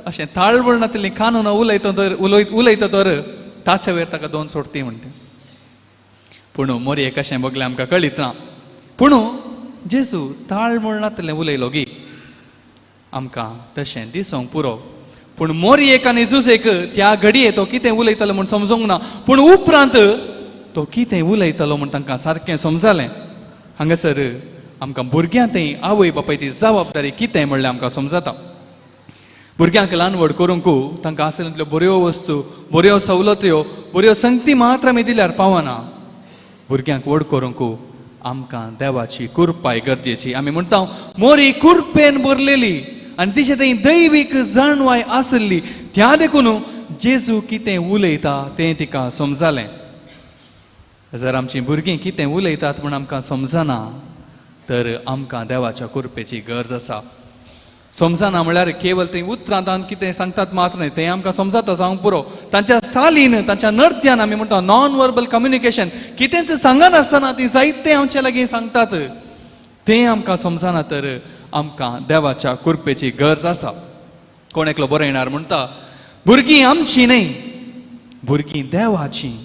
अशें ताळवळणांतलीं कानून उलयता तर ताचे वेर ताका 2 सोडती म्हणटा. पूण मोरयेक कशें बगलें आमकां कळीत ना. पूण जेजू ताळमळणांतलें उलयलो गी आमकां तशें दिसूंक पुरो. पूण मोरयेक आनी जुजेक त्या घडये तो कितें उलयतालो म्हूण समजूंक ना. पूण उपरांत तो कितें उलयतालो म्हूण तांकां सारकें समजलें. हांगासर आमकां भुरग्यांतय आवय बापायची जबाबदारी कितें म्हणल्यार आमकां समजता. भुरग्यांक ल्हान व्हड करूंक तांकां आसलेल्यो बऱ्यो वस्तू, बऱ्यो सवलत्यो, बऱ्यो संगती मात्र आमी दिल्यार पावना. भुरग्यांक व्हड करूंक आमकां देवाची कुरपाय गरजेची. आमी म्हणटा मोरी कुरपेन भरलेली आनी तिचे थंय दैवीक जाणवाय आसली. त्या देखून जेजू कितें उलयता तें तिका समजलें. जर आमचीं भुरगीं कितें उलयतात म्हूण आमकां समजना तर आमकां देवाच्या कुरपेची गरज आसा. समजना म्हळ्यार केवळ थंय उतरांत कितें सांगतात मात्र न्हय, तें आमकां समजता जावंक पुरो. तांच्या सालीन, तांच्या नर्त्यान आमी म्हणटा नॉन वर्बल कम्युनिकेशन, कितेंच सांगनासतना ती जायतें आमचे लागीं सांगतात तें आमकां समजना तर आमकां देवाच्या कुरपेची गरज आसा. कोण एकलो बरो येणार म्हणटा भुरगीं आमचीं न्हय, भुरगीं देवाचीं.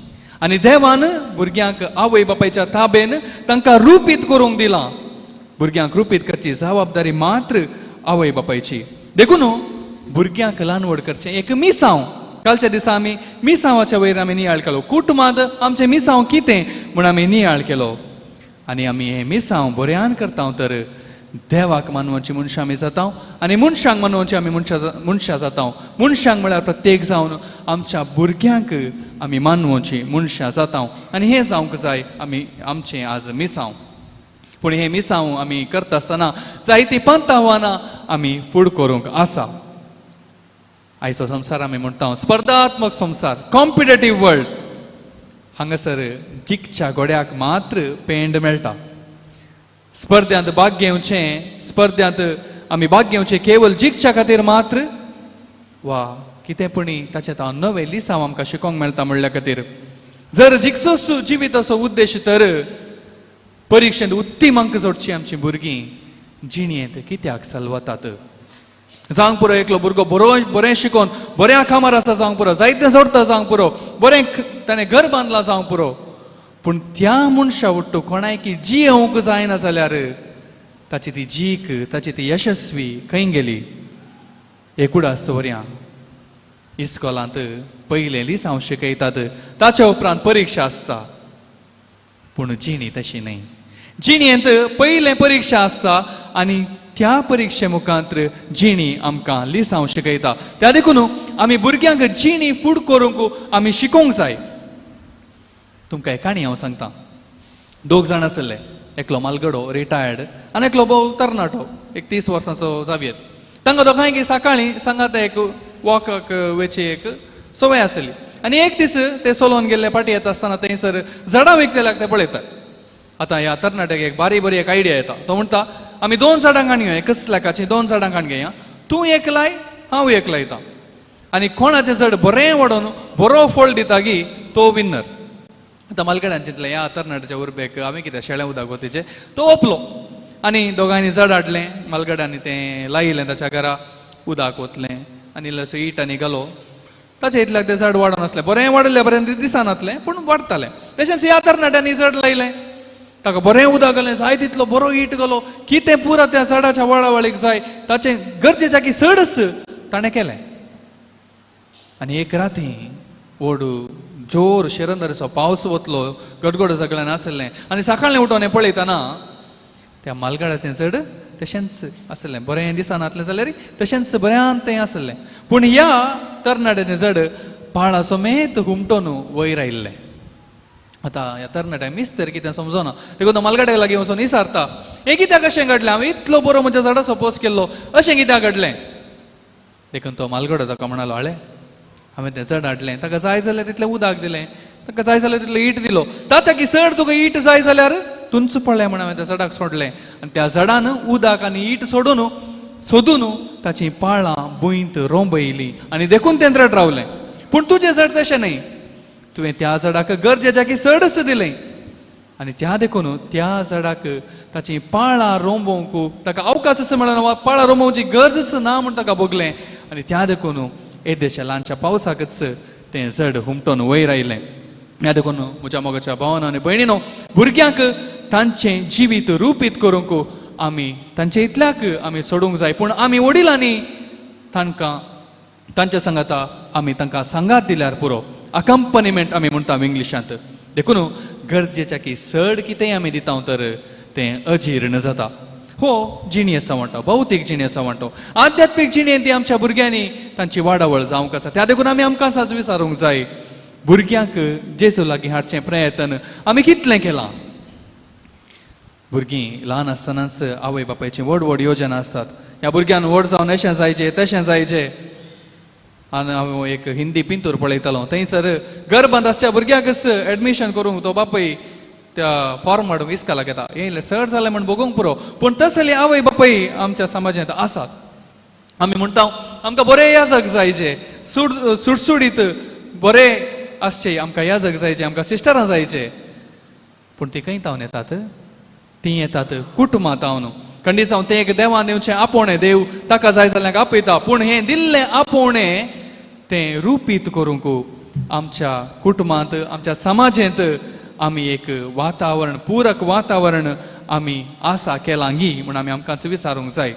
आनी देवान भुरग्यांक आवय बापायच्या ताबेन तांकां रुपीत करूंक दिलां. भुरग्यांक रुपीत करची जबाबदारी मात्र आवय बापायची. देखून भुरग्यांक ल्हान व्हड करचें एक मिसांव. कालच्या दिसा आमी मिसांवाच्या वयर आमी नियाळ केलो. कुटुंबांत आमचें मिसांव कितें म्हूण आमी नियाळ केलो. आनी आमी हें मिसांव बऱ्यान करता तर देवाक मानवाची मनशां आमी जाता आनी मनशांक मानवाची आमी मनशां जाता. मनशांक म्हळ्यार प्रत्येक जावन आमच्या भुरग्यांक आमी मानवाची मनशां जाता आनी हें जावंक जाय आमी आमचें आज मिसांव. पूण हें मिसांव आमी करता आसतना जायतीं पंतावानां आमी फूड करूंक आसा. आयचो संवसार आमी म्हणटा स्पर्धात्मक संवसार, कॉम्पिटेटीव वर्ल्ड. हांगासर जिखच्या गोड्याक मात्र पेंड मेळटा. स्पर्धांत भाग घेवचें, स्पर्धांत आमी भाग घेवचें केवळ जिखच्या खातीर मात्र, वा कितेंपणी ताचें नवें लिसांव आमकां शिकोवंक मेळटा म्हणल्या खातीर. जर जिखचोच जिविताचो उद्देश तर परिक्षेंत उत्तीम अंक जोडची आमची भुरगीं जिणेंत कित्याक सलवतात? जावंक पुरो एकलो भुरगो बरें शिकोवन बऱ्या कामार आसा जावंक पुरो, जायतें जोडटा जावंक पुरो, बरें ताणें घर बांदलां जावंक पुरो, पूण त्या मनशा वट्टू कोणायकी जी येवंक जायना जाल्यार ताची ती जीक, ताची ती यशस्वी खंय गेली? एकूड सवऱ्यां इस्कॉलांत पयलें लिसांव शिकयतात, ताच्या उपरांत परीक्षा आसता. पूण जिणी तशी न्हय. जिणेंत पयलें परीक्षा आसता आनी त्या परीक्षे मुखांत्र जिणी आमकां लिसांव शिकयता. त्या देखून आमी भुरग्यांक जिणी फूड करूंक आमी शिकोवंक जाय. तुमकां एक काणी हांव सांगतां. दोग जाण आसले, एकलो मालगडो रिटायर्ड आनी एकलो भोव तरणाटो, एक 30 वर्सांचो जावयेत. तांकां दोगांयकी सकाळीं सांगात एक वॉकाक वेची एक सवय आसली. आनी एक दीस ते चलोवन गेल्ले पाटी येता आसतना थंयसर झाडां विकतेल्याक ते पळयतात. आतां ह्या तरणाट्याक एक बारी एक आयडिया येता. तो म्हणटा आमी 2 झाडां काडया, एकच लाखाची 2 झाडां काडया, तूं एक लाय, हांव एक लायता. आनी कोणाचें झाड बरें वाडोवन बरो फळ दिता गी तो विन्नर. आतां मालगड्यान चिंतलें ह्या तरणाट्याच्या उर्बेक हांवें कितें शेळें उदक वतीचें, तो ओपलो आनी दोगांयनी झाड हाडलें. मालगड्यांनी तें लायिल्लें ताच्या घरा, उदक वतलें आनी इल्लोसो इट आनी घालो. ताचे इतल्याक तें झाड वाडोन आसलें, बरें वाडलें, बरें दिसनातलें पूण वाडटालें. तशेंच ह्या तरणाट्यांनी झाड लायलें, ताका बरें उदक घालें, जाय तितलो बरो इट घालो, कितें पुरो त्या झाडाच्या वळावळीक जाय ताचें गरजेच्या की चडच ताणें केलें. आनी एक राती व्हड जोर शिरंदरसो पावस वतलो, गडगड सगळ्यान आसलें आनी सकाळीं उठोन हें पळयतना त्या मालगडाचें झाड तशेंच आसलें. बरें दिसनातलें जाल्यार तशेंच बऱ्यान तें आसलें. पूण ह्या तरणाट्याचें झाड पाळा समेत हुमटोन वयर आयिल्लें. आतां ह्या तरणाट्याक मिस्तर कितें समजना. देखून तो मालगड्याक लागीं वचून विचारता, हें कित्याक अशें घडलें? हांवें इतलो बरो म्हज्या झाडाचो पोस केल्लो, अशें कित्याक घडलें? देखून तो मालगडो ताका म्हणालो, आळे हांवें तें झाड हाडलें, ताका जाय जाल्यार तितलें उदक दिलें, ताका जाय जाल्यार तितलो इट दिलो, ताच्या की चड तुका इट जाय जाल्यार तुंच पडलें म्हण हांवें त्या झाडाक सोडलें. आनी त्या झाडान उदक आनी इट सोदून ताचीं पाळां भुंयत रोंबयलीं आनी देखून तें झाड रावलें. पूण तुजें झाड तशें न्हय. तुवें त्या झाडाक गरजेच्या की चडच दिलें आनी त्या देखून त्या झाडाक ताचीं पाळां रोंबोवंक ताका अवकाश असो मेळना, पाळां रोंबोवची गरजच ना म्हूण ताका भोगलें. आनी त्या देखून येदेशा ल्हानशा पावसाकच तें झाड हुमटोन वयर आयलें. ह्या देखून म्हज्या मोगाच्या भावांनो आनी भयणीनो, भुरग्यांक तांचें जिवीत रुपीत करूंक आमी तांचे इतल्याक आमी सोडूंक जाय. पूण आमी वडिलांनी तांच्या सांगाता आमी तांकां सांगात दिल्यार पुरो. अकंपनीमेंट आमी म्हणटा इंग्लिशांत. देखून गरजेच्या की चड कितेंय आमी दिता तर तें अजीर्ण जाता. हो जिणी आसा म्हणटा, भौतीक जिणी आसा म्हणटा. आध्यात्मीक जिणेंत ती आमच्या भुरग्यांनी तांची वाडावळ जावंक आसा. त्या देखून आमी आमकांच विचारूंक जाय, भुरग्यांक जेजू लागीं हाडचें प्रयत्न आमी कितलें केलां? भुरगीं ल्हान आसतनाच आवय बापायची व्हड योजना आसतात. ह्या भुरग्यान व्हड जावन अशें जायचें तशें जायचें. आनी हांव एक हिंदी पिंतूर पळयतालो, थंयसर घर बंद आसच्या भुरग्याकच एडमिशन करूंक तो बापूय त्या फॉर्म हाडूंक इस्कालाक येता. येयलें चड जालें म्हण बगूंक पुरो. पूण तसली आवय बापूय आमच्या समाजांत आसात. आमी म्हणटा आमकां बरें याजक जायचे, सुटसुडीत बरें आसचे, आमकां याजक जायचे, आमकां सिस्टरां जायचे. पूण ती खंय तावन येतात? ती येतात कुटुंबांत तावन. खंडीत जावन तें एक देवान दिवचें आपोवणें, देव ताका जाय जाल्यार आपयता. पूण हें दिल्लें आपोवणें तें रुपीत करूंक आमच्या कुटुंबांत, आमच्या समाजांत आमी एक वातावरण, पूरक वातावरण आमी आसा केलां गी म्हूण आमी आमकांच विचारूंक जाय.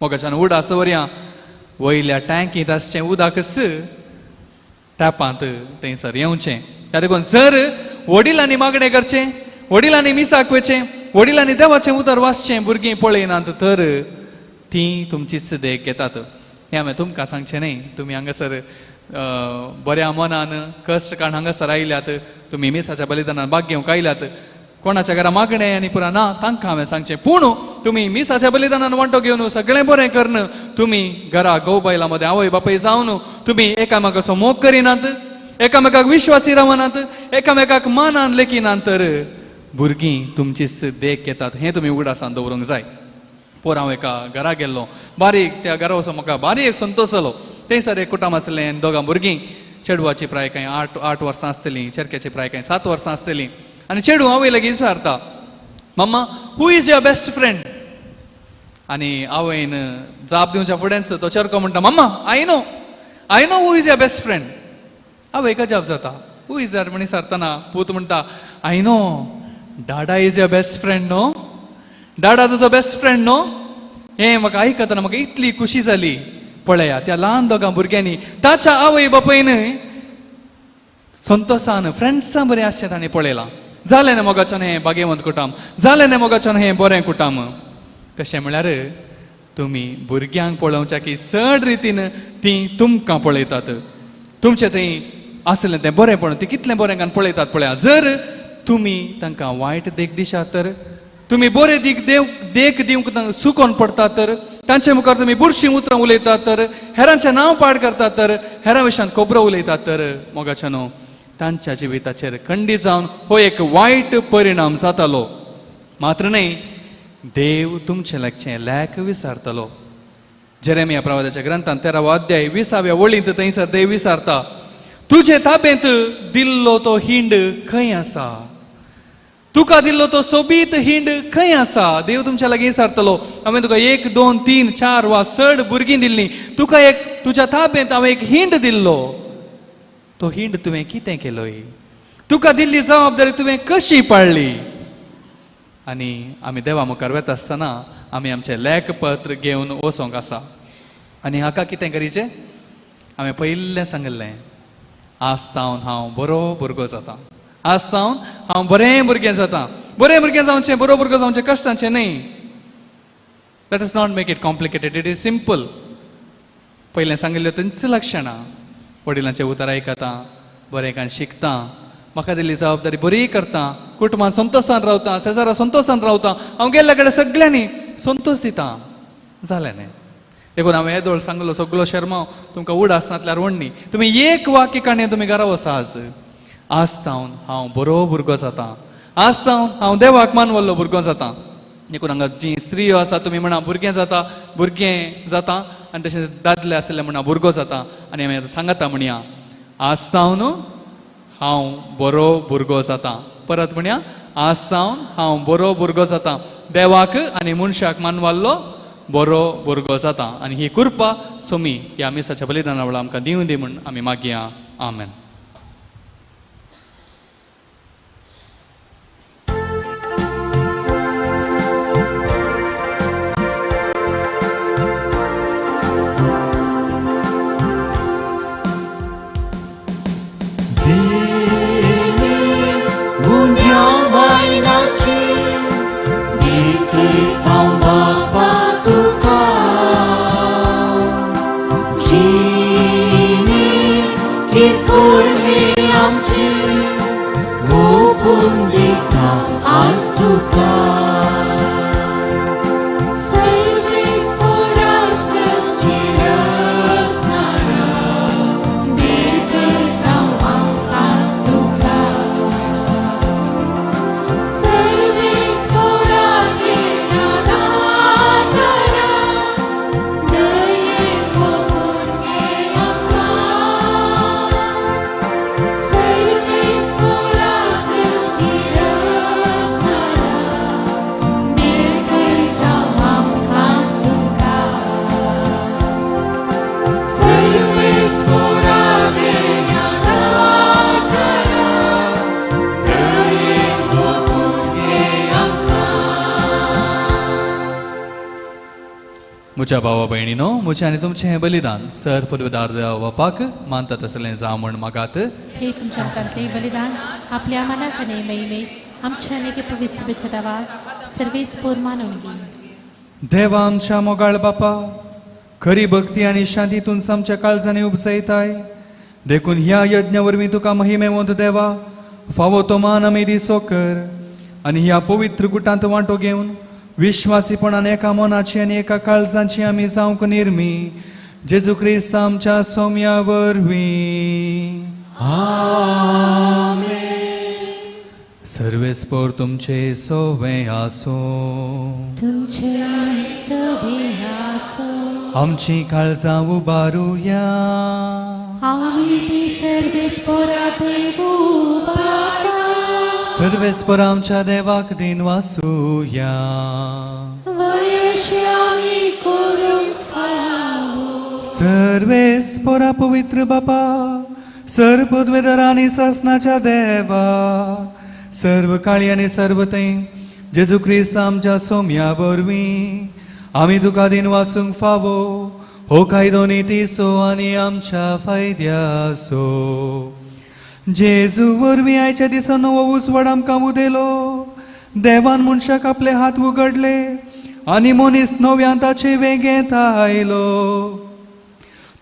मोगाच्यान उडा सवऱ्यां वयल्या टँकींत आसचें उदकच टॅपांत थंयसर येवचें. त्या देखून जर वडिलांनी मागणें करचें, वडिलांनी मिसाक वचें, वडिलांनी देवाचें उदर वाचचें भुरगीं पळयनात तर तीं तुमचीच देख घेतात. हें हांवें तुमकां सांगचें न्हय. तुमी हांगासर बऱ्या मनान कश्ट काडून हांगासर आयल्यात, तुमी मिसाच्या बलिदानान भाग घेवंक आयल्यात. कोणाच्या घरा मागणें आनी पुरा ना तांकां हांवें सांगचें. पूण तुमी मिसाच्या बलिदानान वांटो घेवन सगळें बरें करन तुम्ही घरा गौ बैलामध्ये आवय बापय जावन तुम्ही एकामेकाचो मोग करिनात, एकामेकाक विश्वासी रावनात, एकामेकाक मानान लेखिनात, तर भुरगीं तुमचीच देख घेतात. हें तुमी उगडासान दवरूंक जाय. पोर हांव एका घरा गेल्लो, बारीक त्या घरा वचून म्हाका बारीक एक संतोश जालो. थंयसर एक कुटुंब आसलें, दोगां भुरगीं, चेडवाची प्राय कांय 8 वर्सां आसतलीं, चेडक्याची प्राय कांय 7 वर्सां आसतलीं. आनी चेडू आवय लागीं विचारता, mamma who is your best friend? आनी आवयन जाप दिवच्या फुडेंच तो चेडको म्हणटा, mamma I know who is your best friend. आवयका जाप जाता, हू इज दॅट म्हणी सारतना पूत म्हणटा, I know dada is your best friend no, dada तुजो बेस्ट फ्रेंड नो. हें म्हाका आयकतना म्हाका इतली खुशी जाली. पळया त्या ल्हान दोगां भुरग्यांनी ताच्या आवय बापयन संतोषान फ्रेंड्सां बरें आसचें तांणी पळयलां. जालें न्ही मोगाच्यान हें भाग्यवंत कुटुंब, जालें न्ही मोगाच्यान हें बरें कुटुंब. कशें म्हळ्यार तुमी भुरग्यांक पळोवच्या की चड रितीन तीं तुमकां पळयतात. तुमचें थंय आसलें तें बरेंपण ती कितलें बरें घान पळयतात पळया. जर तुमी तांकां वायट देख दिशात तर, तुमी बरें देख दिवंक सुकोवन पडटात तर, तांचे मुखार तुमी बुरशीं उतरां उलयतात तर, हेरांचें नांव पाड करतात तर, हेरां विशयान खोबरो उलयतात तर, मोगाच्या न्हू तांच्या जिविताचेर खंडीत जावन हो एक वायट परिणाम जातालो. मात्र न्ही, देव तुमचे लागचें लॅक विचारतलो. जेरेमिया प्रवादाच्या ग्रंथांत 13वा अध्याय 20व्या वळींत थंयसर देव विचारता, तुजे ताब्यांत दिल्लो तो हिंड खंय आसा? तुका दिल्लो तो सोबीत हिंड खंय आसा? देव तुमच्या लागीं विचारतलो. हांवें तुका 1, 2, 3, 4 वा 6 भुरगीं दिल्लीं, तुका एक तुज्या ताब्यांत हांवें एक हिंड दिल्लो. तो हिंड तुवें कितें केलोय? तुका दिल्ली जबाबदारी तुवें कशी पाळली? आनी आमी देवा मुखार वेता आसतना आमी आमचें लेखपत्र घेवन वचोंक आसा. आनी हाका कितें करीचें? हांवें पयलें सांगलें, आस्तावन हांव बरो भुरगो जाता, आस्तावन हांव बरें भुरगें जाता. बरें भुरगें जावचें, बरो भुरगो जावचें कश्टाचें न्ही. Let us not make it complicated, it is simple. पयलें सांगिल्ल्यो थंयच लक्षणां. वडिलांचें उतर आयकता, बरें कांय शिकता, म्हाका दिल्ली जबाबदारी बरी करता, कुटुंबान संतोशान रावता, शेजारा संतोशान रावता, हांव गेल्ल्या कडेन सगळ्यांनी संतोश दिता. जालें न्ही. देखून हांवें येदोळ सांगलो, सगळो शर्मा तुमकां उडास नातल्यार व्हडणी. तुमी एक वाक्य काणये तुमी घरा वसा आज, आस्तावन हांव बरो भुरगो जाता, आस्तावन हांव देवाक मानवल्लो भुरगो जाता. देखून हांगा जी स्त्रियो आसा तुमी म्हणा भुरगें जाता आनी तशेंच दादले आसले म्हणा भुरगो जाता. आनी आमी आतां सांगता म्हणया, आस्तावन हांव बरो भुरगो जाता. परत म्हणया, आस्तावन हांव बरो भुरगो जाता, देवाक आनी मनशाक मानवाल्लो बरो भुरगो जाता. आनी ही कृपा सोमी ह्या मिसाच्या बलिदाना वेळा आमकां दिवं दी म्हूण आमी मागया. आमेन. म्हज्या भावा भयणीनो, म्हजें आनी तुमचें हें बलिदान सर परवेदार देवाक मानतात असलें जावं म्हण मागात. हे तुमच्या हातांतलें बलिदान आपल्या मनाक आनी महिमे आमच्या नेके पवित्र देवा सर्वेस्पोर मानून घे. देवा आमच्या मोगाळ बापा, खरी भक्ती आनी शांतीतून आमच्या काळजांनी उपजयताय. देखून ह्या यज्ञा वरवीं तुका महिमे वंत देवा, फावो तो मान आमी दिसो कर. आनी ह्या पवित्र गुटांत वांटो घेवन विश्वासीपणान एका मनाची आनी एका काळजाची आमी जावंक निर्मी जेजू ख्रिस्त आमच्या सौम्या वरवीं. सर्वेस्पोर तुमचे सोवे आसो. तुमचे सवे आसो. आमची काळजां उबारुया. आमी ती सर्वेस्पोरात उबारता. सर्वेस्पर आमच्या देवाक दिन वासुया. वयशे आमी करूंक फावो. सर्वेस्परा पवित्र बापा, सर्व पदवेदार आनी सासनाच्या देवा, सर्व काळी आनी सर्व थंय जेजू ख्रिस्त आमच्या सौम्या वरवीं आमी तुका दिन वासूंक फावो. हो कायदो नितीसो आनी आमच्या फायद्याचो. जेजू वरवीं आयच्या दिसा नवो उजवाड आमकां उदेलो. देवान मनशाक आपले हात उगडले आनी मनीस नव्यान ताचे वेगेंत आयलो.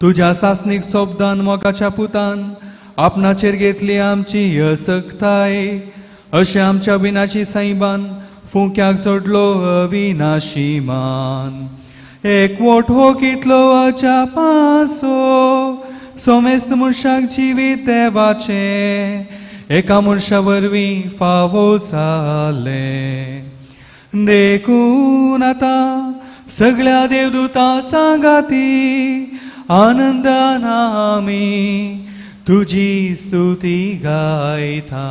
तुज्या सासनीक सोबदान मोगाच्या पुतान आपणाचेर घेतली आमची असक्ताय. अशें आमच्या बिनाची सैबान फुंक्याक जोडलो अविनाशी मान. एकवट हो कितलो अजापासो. सोमेस्त मनशाक जिवीत देवाचे एका मनशा वरवीं फावो जाले. देखून आतां सगळ्या देवदूतां सांगाती आनंदान आमी तुजी स्तुती गायता.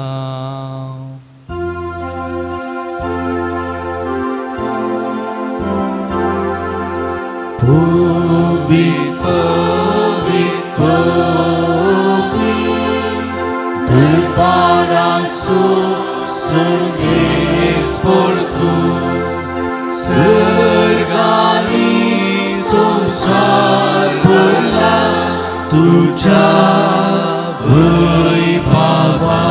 Deparaço sergues por tu, sergani somsar pula tuja vaibhava.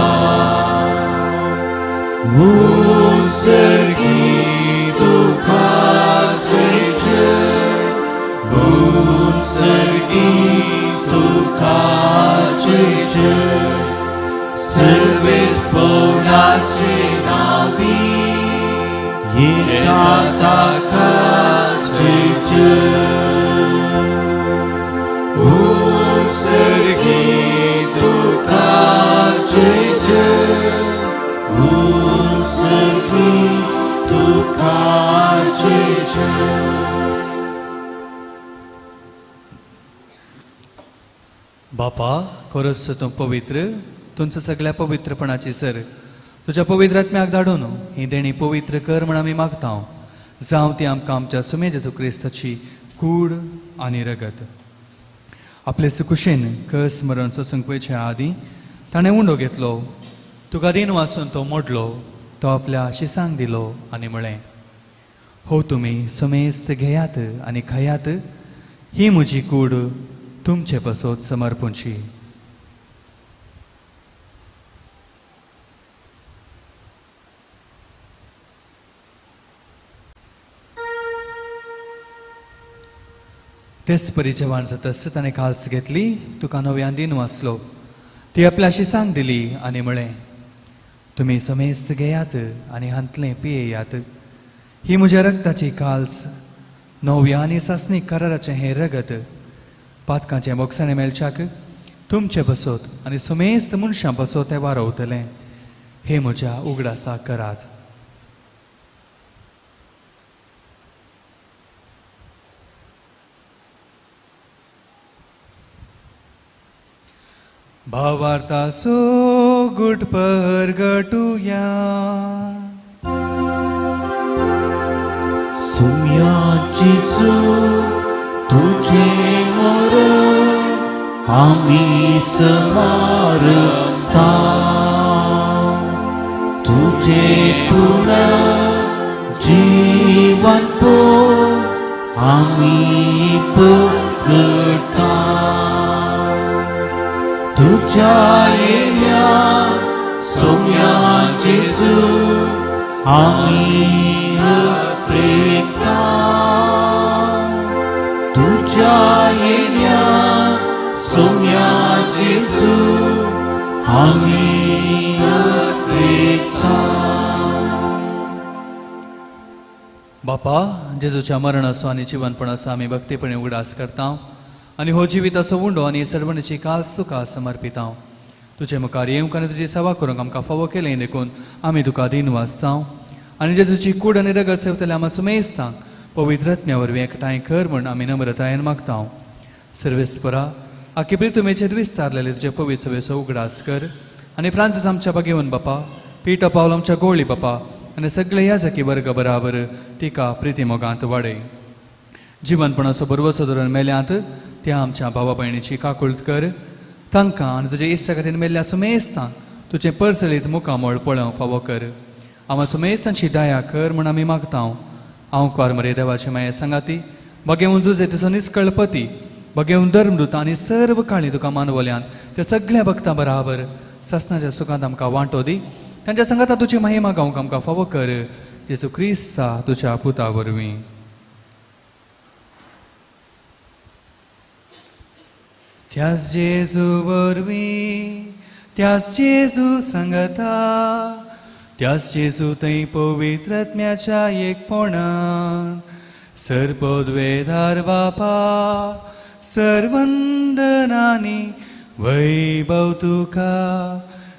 Sergi tukha jeje, sergi tukha jeje. Serves bonace navi, yedata kajeje. Sergi tukha jeje, sergi tukha jeje. बापा खरोच तूं पवित्र. तुमचं सगळ्या पवित्रपणाची सर तुझ्या पवित्र आत्म्याक धाडून ही देणी पवित्र कर म्हण आमी मागता. जावं ती आमकां आमच्या सुमे जेजू क्रिस्ताची कूड आनी रगत. आपले सुकुशेन कस मरण सोसूंक वयचे आदी ताणें उंडो घेतलो. तुका दिन वाचून तो मोडलो. तो आपल्या शिसांक दिलो आनी म्हळें, हो तुमी समेस्त घेयात आनी खयात. ही म्हजी कूड तुमचे बसोत समर्पूंची. तेच परी जेवण जातस ताणें काल्स घेतली. तुका नव्यान दिन वाचलो. ती आपल्याशी सांग दिली आनी म्हळें, तुमी समेस्त घेयात आनी हांतलें पियेयात. ही म्हज्या रगताची काल्स नव्या आनी सासणीक कराराचें हें रगत पातकांचे मोगसाणे मेलच्याक तुमचे बसोत आनी समेस्त मनशां बसोत तें वारवतलें. हे म्हज्या उगडासा करात. भावार्थासो गुट परगटुया. सुम्याची तुझे मरण आम्ही समारंभता. तुझे पुनः जीवन पो आम्ही पकडता. तुझ्या येण्या सौम्या जेजू आम्ही अपेक्षा. तुझ्या येण्या सौम्या जेजू आम्ही अपेक्षा. बापा जेजूच्या मरण असो आनी जिवनपण असो आमी भक्तीपणे उगडास करता आनी हो जिवीत असो उंडो आनी सर्वणीची काल्स तुका समर्पिता तुजे मुखार येवंक आनी तुजी सेवा करूंक आमकां फावो केलें देखून आमी तुका दिन वाचता आनी जेजूची कूड आनी रगत सेवतले आमी सुमेस्तां पवित्र आत्म्या वरवीं एकठांय कर म्हूण आमी नम्रतायेन मागता सर्वेस्परा आख्खे प्रितुमेचेर विस्तारलेले तुजे पवित्र सभेचो उगडास कर आनी फ्रांसीस आमच्या बागेवन बापा पिटो पावल आमच्या गोळी बापा आनी सगळे याजकी वर्ग बराबर तिका प्रिती मोगांत वाडय जिवनपणाचो बरवो धरून मेल्यांत त्या आमच्या भावा भयणीची काकुळट कर तांकां आनी तुजे इश्टा खातीर मेल्ल्या सुमेस्तांक तुजें परसलीत मुखामोळ पळोवंक फावो कर आमच्या सुमेस्तांची दया कर म्हूण आमी मागता हांव कोर मरे देवाची माये सांगाती बगेवन झुजे तुजो निश्कळपती बगेवन धर्मदूत आनी सर्व काळी तुका मानवल्यांत त्या सगळ्या भक्तां बराबर ससनाच्या सुखांत आमकां वांटो दी तांच्या संगता तुजी महिमा गावंक आमकां फावो कर जेजू क्रिस्ता तुज्या पुता वरवीं त्याच जेजू वरवीं त्याच जेजू संगता त्याच जेजू थंय पवित्र आत्म्याच्या एकपणान सर्पोद्वेदार बापा सर्वंदनानी वैभव तुका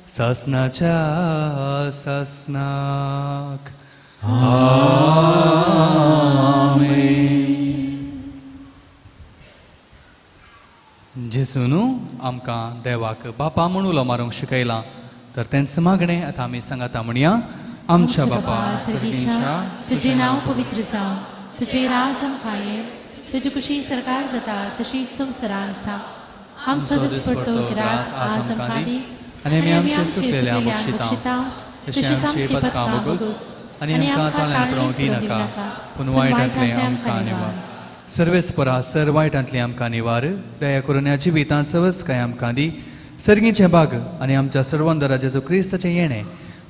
ससनाच्या ससनाक जेजून आमकां देवाक बापा म्हूण उलो मारूंक शिकयलां तर तेंच मागणें आतां आमी सांगाता म्हणया आमच्या बापा सर्गीच्या तुजें नांव पवित्र जावं तुजें राज आमकां यें तुजी कुशी सरकार जाता तशीच संवसारान आसा आमचो दीस पडतो ग्रास आज आमकां दी आनी आमी आमचे सुकलेल्या बक्षितां तशें आमची पदकां बोगूस आनी आमकां ताळ्यान पळोवंक दिनाका पूण वायटांतलें आमकां निवार सर्वेस्परा सर वायटांतलें आमकां निवार दया करून ह्या जिवितांत सवच काय आमकां दी सर्गीचे बाग आनी आमच्या सर्वंदरा जेजू क्रिस्ताचें येणें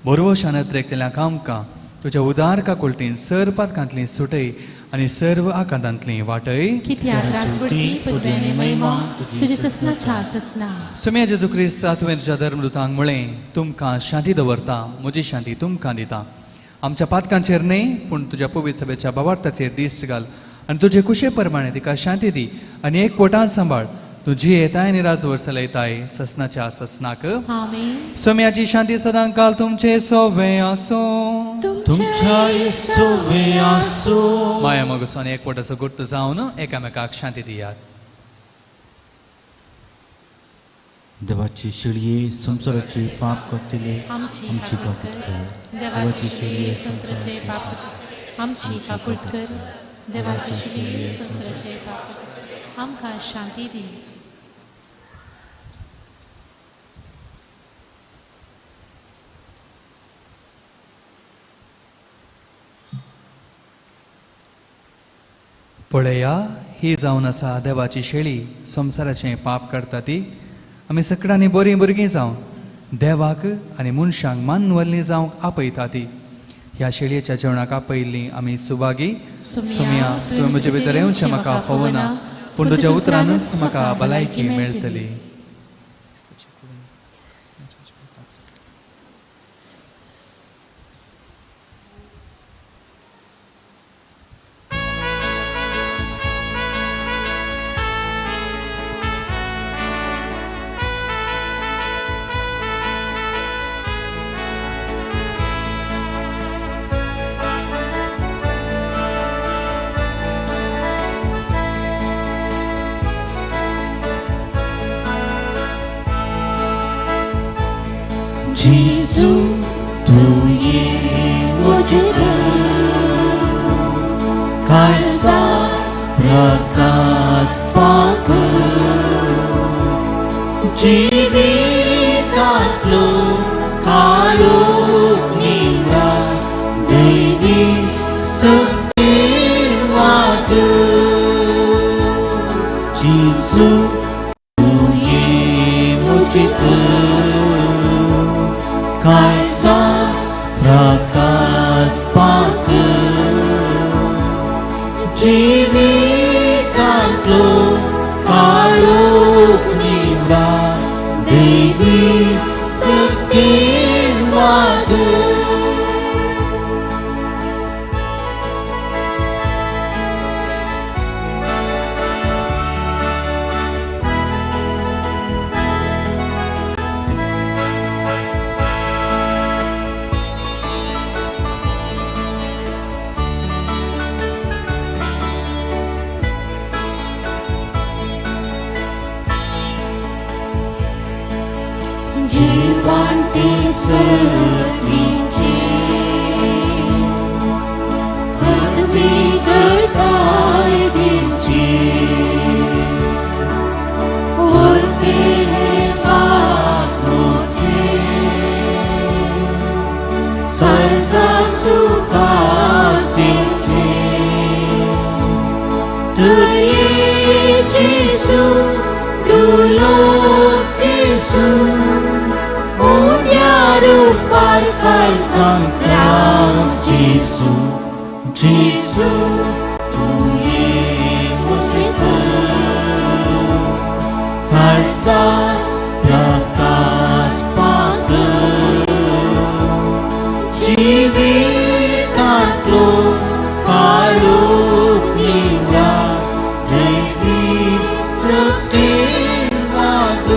बरवशान केल्ल्या आमकां तुज्या उदार काकुळटीन सर पातकांतली सुटय आनी सर्व आकांतांतली वाटय कित्याक राजवटी पदव्यानी महिमा तुजी ससनाच्या ससना सुम्या जेजू क्रिस्ता तुवें तुज्या धर्मदुतांक म्हळें तुमकां शांती दवरता म्हजी शांती तुमकां दिता आमच्या पातकांचेर न्हय पूण तुज्या पवित्र सभेच्या भावार्थाचेर दिश्ट घाल आनी तुजे कुशे प्रमाणे तिका शांती दी आनी एक पोटांत सांबाळ तुजी येताय आनी राजवर चलयताय ससनाच्या ससनाक आमेन सोम्याची शांती सदां काल तुमचे सोवे आसो तुमच्या सोवे आसो माया मोगसोन एक पोटाचो गुर्त जावन एकामेकाक शांती दियात देवाची शिळये संसाराचे पाप करतले आमची आमची काकुळट काकुळट कर कर देवाची शिडी संसाराचे पाप आमची काकुळट कर देवाची शिडी संसाराचे पाप आमकां शांती दी पळया ही जावन आसा देवाची शेळी संसाराचें पाप करता ती आमी सगळ्यांनी बरीं भुरगीं जावन देवाक आनी मनशांक मानवल्लीं जावंक आपयता ती ह्या शेळयेच्या जेवणाक आपयल्लीं आमी सुवागी सुम्या तुवें म्हजे भितर येवचें म्हाका फावो ना पूण तुज्या उतरानच म्हाका भलायकी मेळटली जेजू तू ये मुझे कैसा प्रकाश पाक जीवितातलो काळो निवडा दैवी सत्यवाद जेजू तू ये मुझे कैसा प्रकाश पाक जीवितातलो काळो निवडा दैवी सत्यवाद जेसु जेसु तू ये मुझे खालसा प्रकाश पाकर जीवितातलो काळोख निवडा दैवी सत्य माग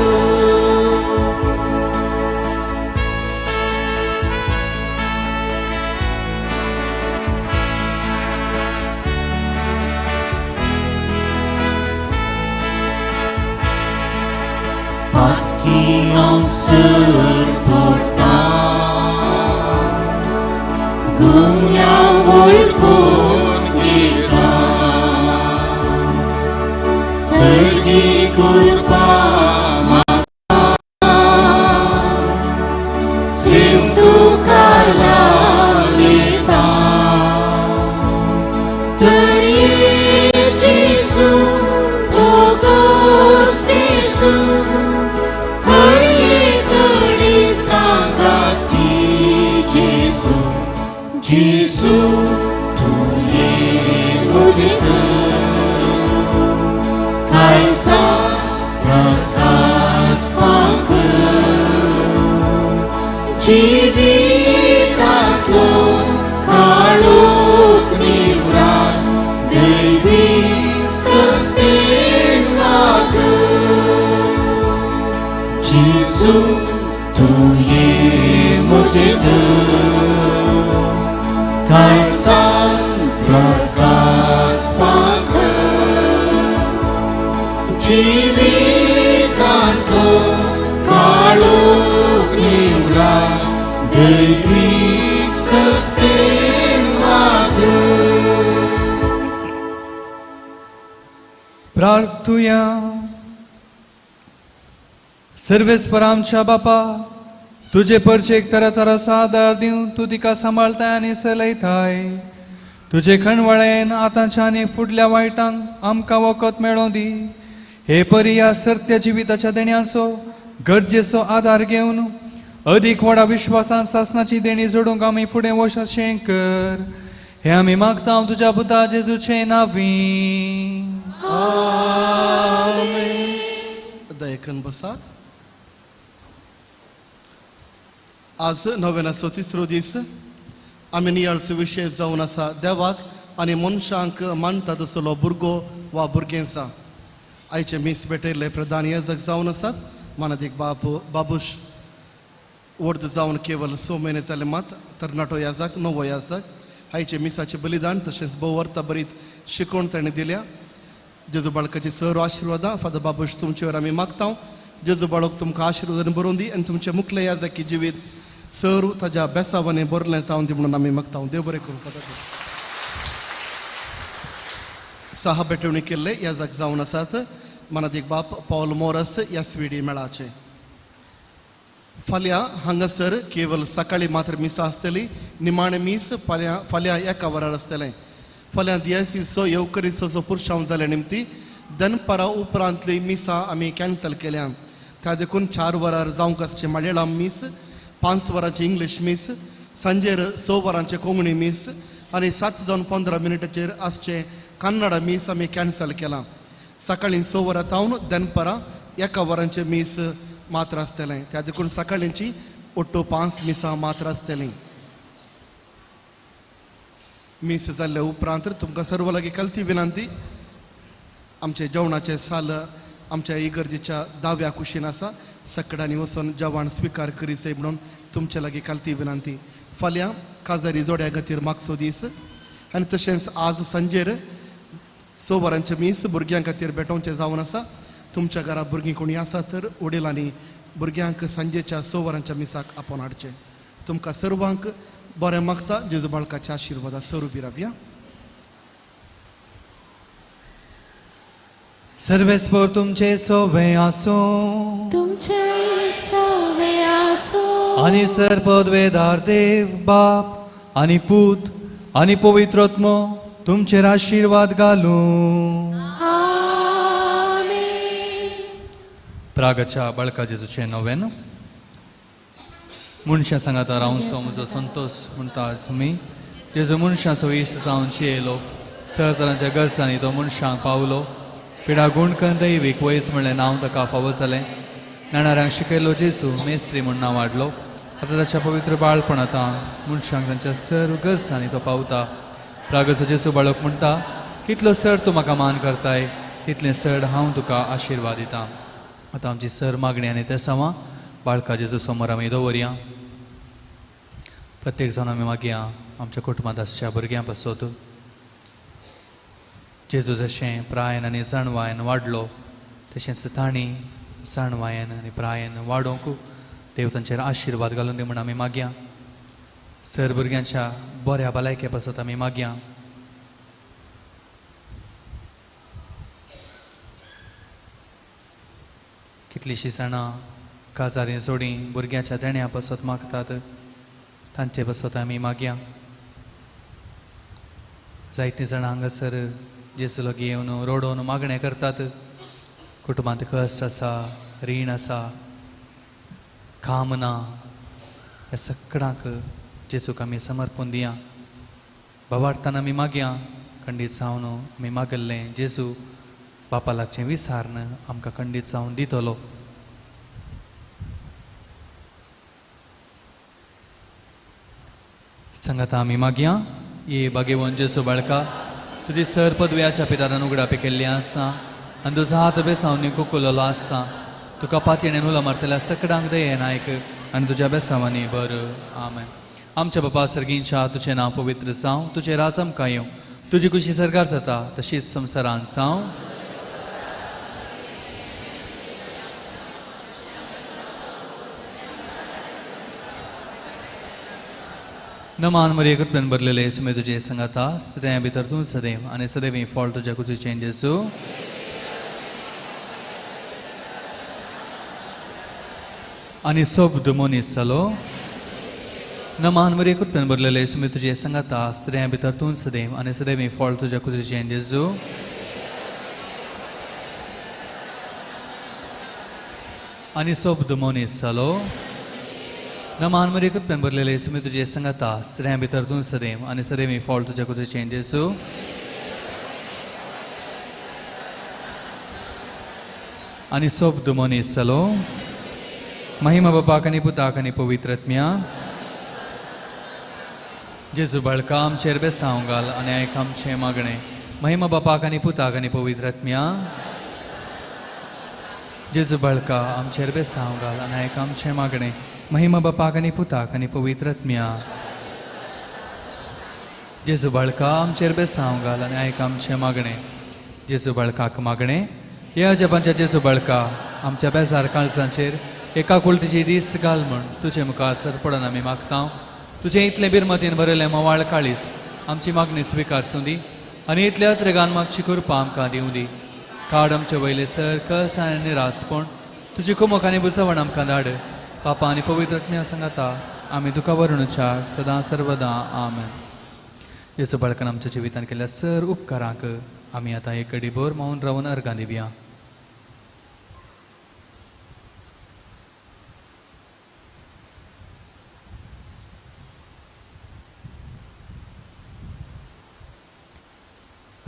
Pakiang serportan Gungnya wolkon kita Sergi kurpa maka Simtu kala lita Teri Jesu Ogos Jesu जेसु तू ये मुझे खालसा प्रकाश पाकर जीवितातलो काळोख निवडा दैवी सत्य माग जेसु तू ये मुझे खालसा प्रकाश पाकर जीवितातलो काळोख निवडा दैवी सत्य माग प्रार्थुया. सर्वेस्पर आमच्या बापा, तुझे परचेक तरातरासा आदार दिवन तूं तिका सांबाळताय आनी चलयताय. तुजे खणवळेन आतांच्या आनी फुडल्या वायटांक आमकां वखद मेळों दी. हे परी ह्या सर्त्य जिविताच्या देण्यांचो गरजेचो आदार घेवन अदीक व्हडा विश्वासान सासणाची देणी जोडूंक आमी फुडें वचचें कर. हे आमी मागता तुज्या पुता जेजूचे नांवी. आमेन. दयेकन बसात. आज 933 दीस आमी नियाळचो विशय जावन आसा देवाक आनी मनशांक मानता तसलो भुरगो वा भुरगेंसा. आयचे मीस भेटयल्ले प्रधान याजक जावन आसात मानादीक बाबूश वर्द जावन केवल 6 म्हयने जाले मात तरणाटो याजक नवो याजक. आयचे मिसाचे बलिदान तशेंच भोव वर्ता बरीत शिकोवण ताणें दिल्या. जेजू बाळकाची सर्व आशिर्वादां फादर बाबूश तुमचे आमी मागता. जेजू बाळक तुमकां आशिर्वादान बरोवन दी आनी तुमचें मुखलें याजकी जिवीत सर्व ताज्या बेसावांनी बरलें जावन दी म्हणून आमी मागता. देव बरें करूं. फादर 6 बेटवणी केल्ले याजक जावन आसात मानादीक बाप पॉल मोरस ह्या स्विडी मेळाचे. फाल्यां हांगासर केवल सकाळी मात्र मिसा आसतली. निमाणे मीस फाल्यां 1 वरार आसतलें. फाल्यां दियासीचो येवकरीचो पुरशांव जाल्या निमती दनपारा उपरांतली मिसा आमी कॅन्सल केल्या. त्या देखून 4 वरार जावंक आसचे मलयाळम मीस, 5 वरांचे इंग्लीश मीस, सांजेर 6 वरांचे कोंकणी मीस आनी 7:15 आसचे कन्नडा मीस आमी कॅन्सल केला. सकाळीं 6 वरां तावन दनपारा 1 वरांचे मीस मात्र आसतलें. त्या देखून सकाळींची ओट्टो 5 मिसां मात्र आसतलीं. मीस जाल्ले उपरांत तुमकां सर्व लागीं कल्ती विनंती. आमचे जेवणाचे साल आमच्या इगर्जेच्या 10व्या कुशीन आसा. सकाळांनी वचून जेवण स्विकार करीसे म्हणून तुमचे लागीं कल्ती विनंती. फाल्यां काजारी जोड्या खातीर मागचो दीस आनी तशेंच आज सांजेर 6 वरांचे मीस भुरग्यां खातीर भेटोवचें जावन आसा. तुमच्या घरा भुरगीं कोणी आसा तर वडिलांनी भुरग्यांक सांजेच्या 6 वरांच्या मिसाक आपोवन हाडचें. तुमकां सर्वांक बरें मागता. जेजू बाळकाच्या आशिर्वादा स्वरुपी रावया. सर्वेस्पर तुमचे सोवे आसूं तुमचे सवे आसो आनी सर्पद्वेदार देव बाप आनी पूत आनी पवित्रोत्म तुमचेर आशिर्वाद घालूं. आमेन. प्रागाच्या बाळका जेजूचे नवेन मनशां सांगाता रावन सो म्हजो संतोष म्हणटा तुमी जेजू मनशांचो इश्ट जावन येयलो सर तरांच्या गरजांनी तो मनशांक पावलो पिडा गुणकन दैवीक वयस म्हणलें नांव ताका फावो जालें नाणाऱ्यांक शिकयलो जेजू मेस्त्री म्हूण नांव वाडलो आतां ताच्या पवित्र बाळपण आतां मनशांक तांच्या सर्व गरजांनी तो पावता प्रागसो जेजू बाळक म्हणटा कितलो चड तूं म्हाका मान करताय तितलें चड हांव तुका आशिर्वाद दितां आतां आमची सर मागणी आनी ते सावां बाळका जेजू समोर आमी दवरया प्रत्येक जाण आमी मागया आमच्या कुटुंबांत आसच्या भुरग्यां पासत जेजू जशें प्रायन आनी जाणवायन वाडलो तशेंच तांणी जाणवायन आनी प्रायन वाडोवंक देव तांचेर आशिर्वाद घालून दी म्हूण आमी मागया सर भुरग्यांच्या बऱ्या भलायके पासत आमी मागया कितलींशीं जाणां काजारी जोडी भुरग्याच्या देण्या पासत मागतात तांचे पासत आमी मागया जायतीं जाणां हांगासर जेजू लागीं येवन रोडोवन मागणें करतात कुटुंबांत कश्ट आसा रीण आसा काम ना ह्या सगळ्यांक जेजूक आमी समर्पण दिया भावार्थान आमी मागया खंडीत जावन आमी मागल्लें जेजू बापा लागचें विसारन आमकां खंडीत जावन दितलो सांगाता आमी मागया ये बागेवन जेजू बाळका तुजी सर पदव्याच्या पितारान उगडापी केल्ली आसता आनी तुजो हात बेसांवनी कुकुललो आसता तुका पातयेन उलो मारतल्या सगळ्यांक दयेन आयक आनी तुज्या बेसांवांनी बर आमेन आमच्या बापा सर्गींच्या तुजें नांव पवित्र जावं तुजें राज आमकां येवं तुजी कुशी सरकार जाता तशीच संवसारांत जावं नमान मरिये कृपेन भरलेले सुमे तुजे संगाता स्त्रियां भितर तूं सदैव आनी सदैव फॉल तुज्या कुशीचें जेजू आनी सोबद मनीस जालो नमान मरिये कृपेन भरलेले सुमे तुजे संगाता स्त्रियां भितर तूं सदैव आनी सदैव फॉल तुज्या कुशीचें जेजू आनी सोबद मनीस जालो नमान मरिये कृपेन भरलेले सुमे तुजे संगाता स्त्रियां भितर तूं सदैव आनी सदैव फॉल तुज्या कुशीचें जेजू आनी सोबद मनीस जालो महिमा बापाक आनी पुताक आनी पवित्र आत्म्या जेजू बाळका आमचेर बेसांव घाल आनी आयक आमचें मागणें महिमा बापाक आनी पुताक आनी पवित्र आत्म्या जेजू बाळका आमचेर बेसांव घाल आनी आयक आमचें मागणें महिमा बापाक आनी पुताक आनी पवित्र आत्म्या जेजू बाळका आमचेर बेसांव घाल आनी आयक आमचें मागणें जेजू बाळकाक मागणें ह्या जपांच्या जेजू बाळका आमच्या बेजार काळजांचेर एका कुळतीची दीस घाल म्हण तुजे मुखार सरपडून आमी मागता तुजें इतलें बिरमतीन बरयलें मोवाळ काळीज आमची मागणी स्विकारसूं दी आनी इतल्या त्रेगान मागची कृपा आमकां दिवं दी काड आमचे वयले सर कस आनी निरासपण तुजी कुमक आनी बुजवण आमकां धाड पापा आनी पवित्र आत्म्या सांगाता आमी तुका वरणुचाक सदां सर्वदा आमेन जेजू बाळकान आमच्या जिवितान केल्ल्या सर उपकारांक आमी आतां एक घडीभर मौन रावन अर्गां दिवया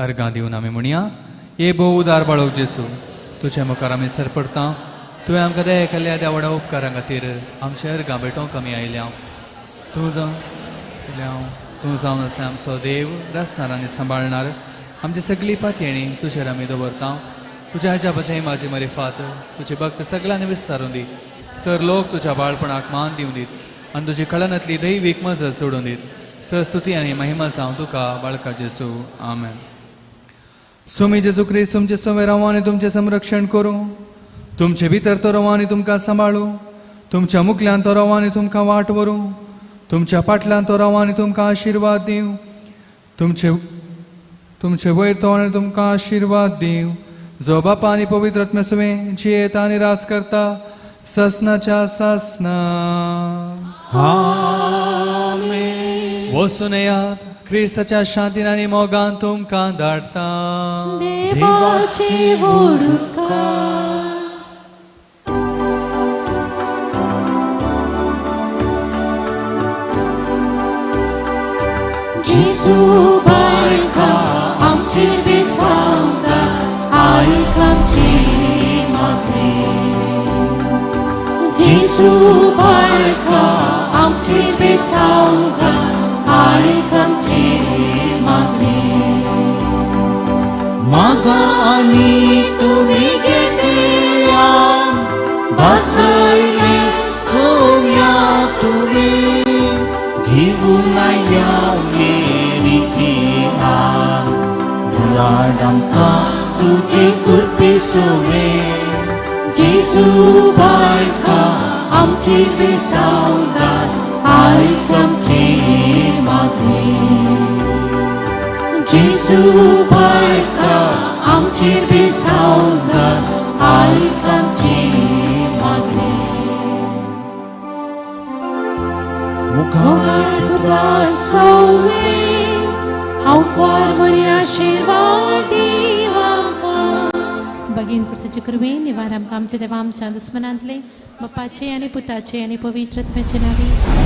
अर्गां दिवन आमी म्हणया हे भोव उदार बाळक जेजू तुज्या मुखार आमी सरपडटा तुवें आमकां दया केल्ल्या त्या व्हडा उपकारां खातीर आमचे अर्गां भेटोवंक आमी आयल्या तूं जावन आसा आमचो देव रचणार आनी सांबाळणार आमची सगळी पातयेणी तुजेर आमी दवरता तुज्या जापाच्या इमाची मरिफात तुजे भक्त सगळ्यांनी विस्तारून दी सर लोक तुज्या बाळपणाक मान दिवन दीत आनी तुजी कळनातली दैवीक मजत सोडून दीत सर स्तुती आनी महिमा जावं तुका बाळका जेजू आमेन सुमी जेजू क्रिस्त तुमचे सवय रावो आनी तुमचें संरक्षण करूं तुमचे भितर तो रावो आनी तुमकां सांबाळूं तुमच्या मुखल्यान तो रावो आनी तुमकां वाट व्हरूं तुमच्या फाटल्यान तो रावो आनी तुमकां आशिर्वाद दिवं तुमचे वयर तो आनी तुमकां आशिर्वाद दिवं जो बापा आनी पवित्र आत्म्या सुवें जियेता आनी रास करता ससनाच्या ससना आमेन वचून येयात क्रिस्ताच्या शांतीन आनी मोगान तुमकां धाडटा देवाची वडुका जेसू बाळका आमची बेसावगा आयक आमचे मागणे मागा आणि तुम्ही घेतल्या बसले सोम्या तुम्ही घेऊन यावे रितीना गुलाडमका तुझे कृपे सोवे जेसू बाळका आमची बेसावगा आयक आमचे मागणे जेसू बाळका आमची बेसावगा आयक आमचे मागणे मुखार पुता सौवे हांव क्वार बरी आशिर्वादी बगीन कुर्सीचे कृपे निवार आमकां आमच्या देवा आमच्या दुस्मनांतले बापाचे आनी पुताचे आनी पवित्र आत्म्याचे नावे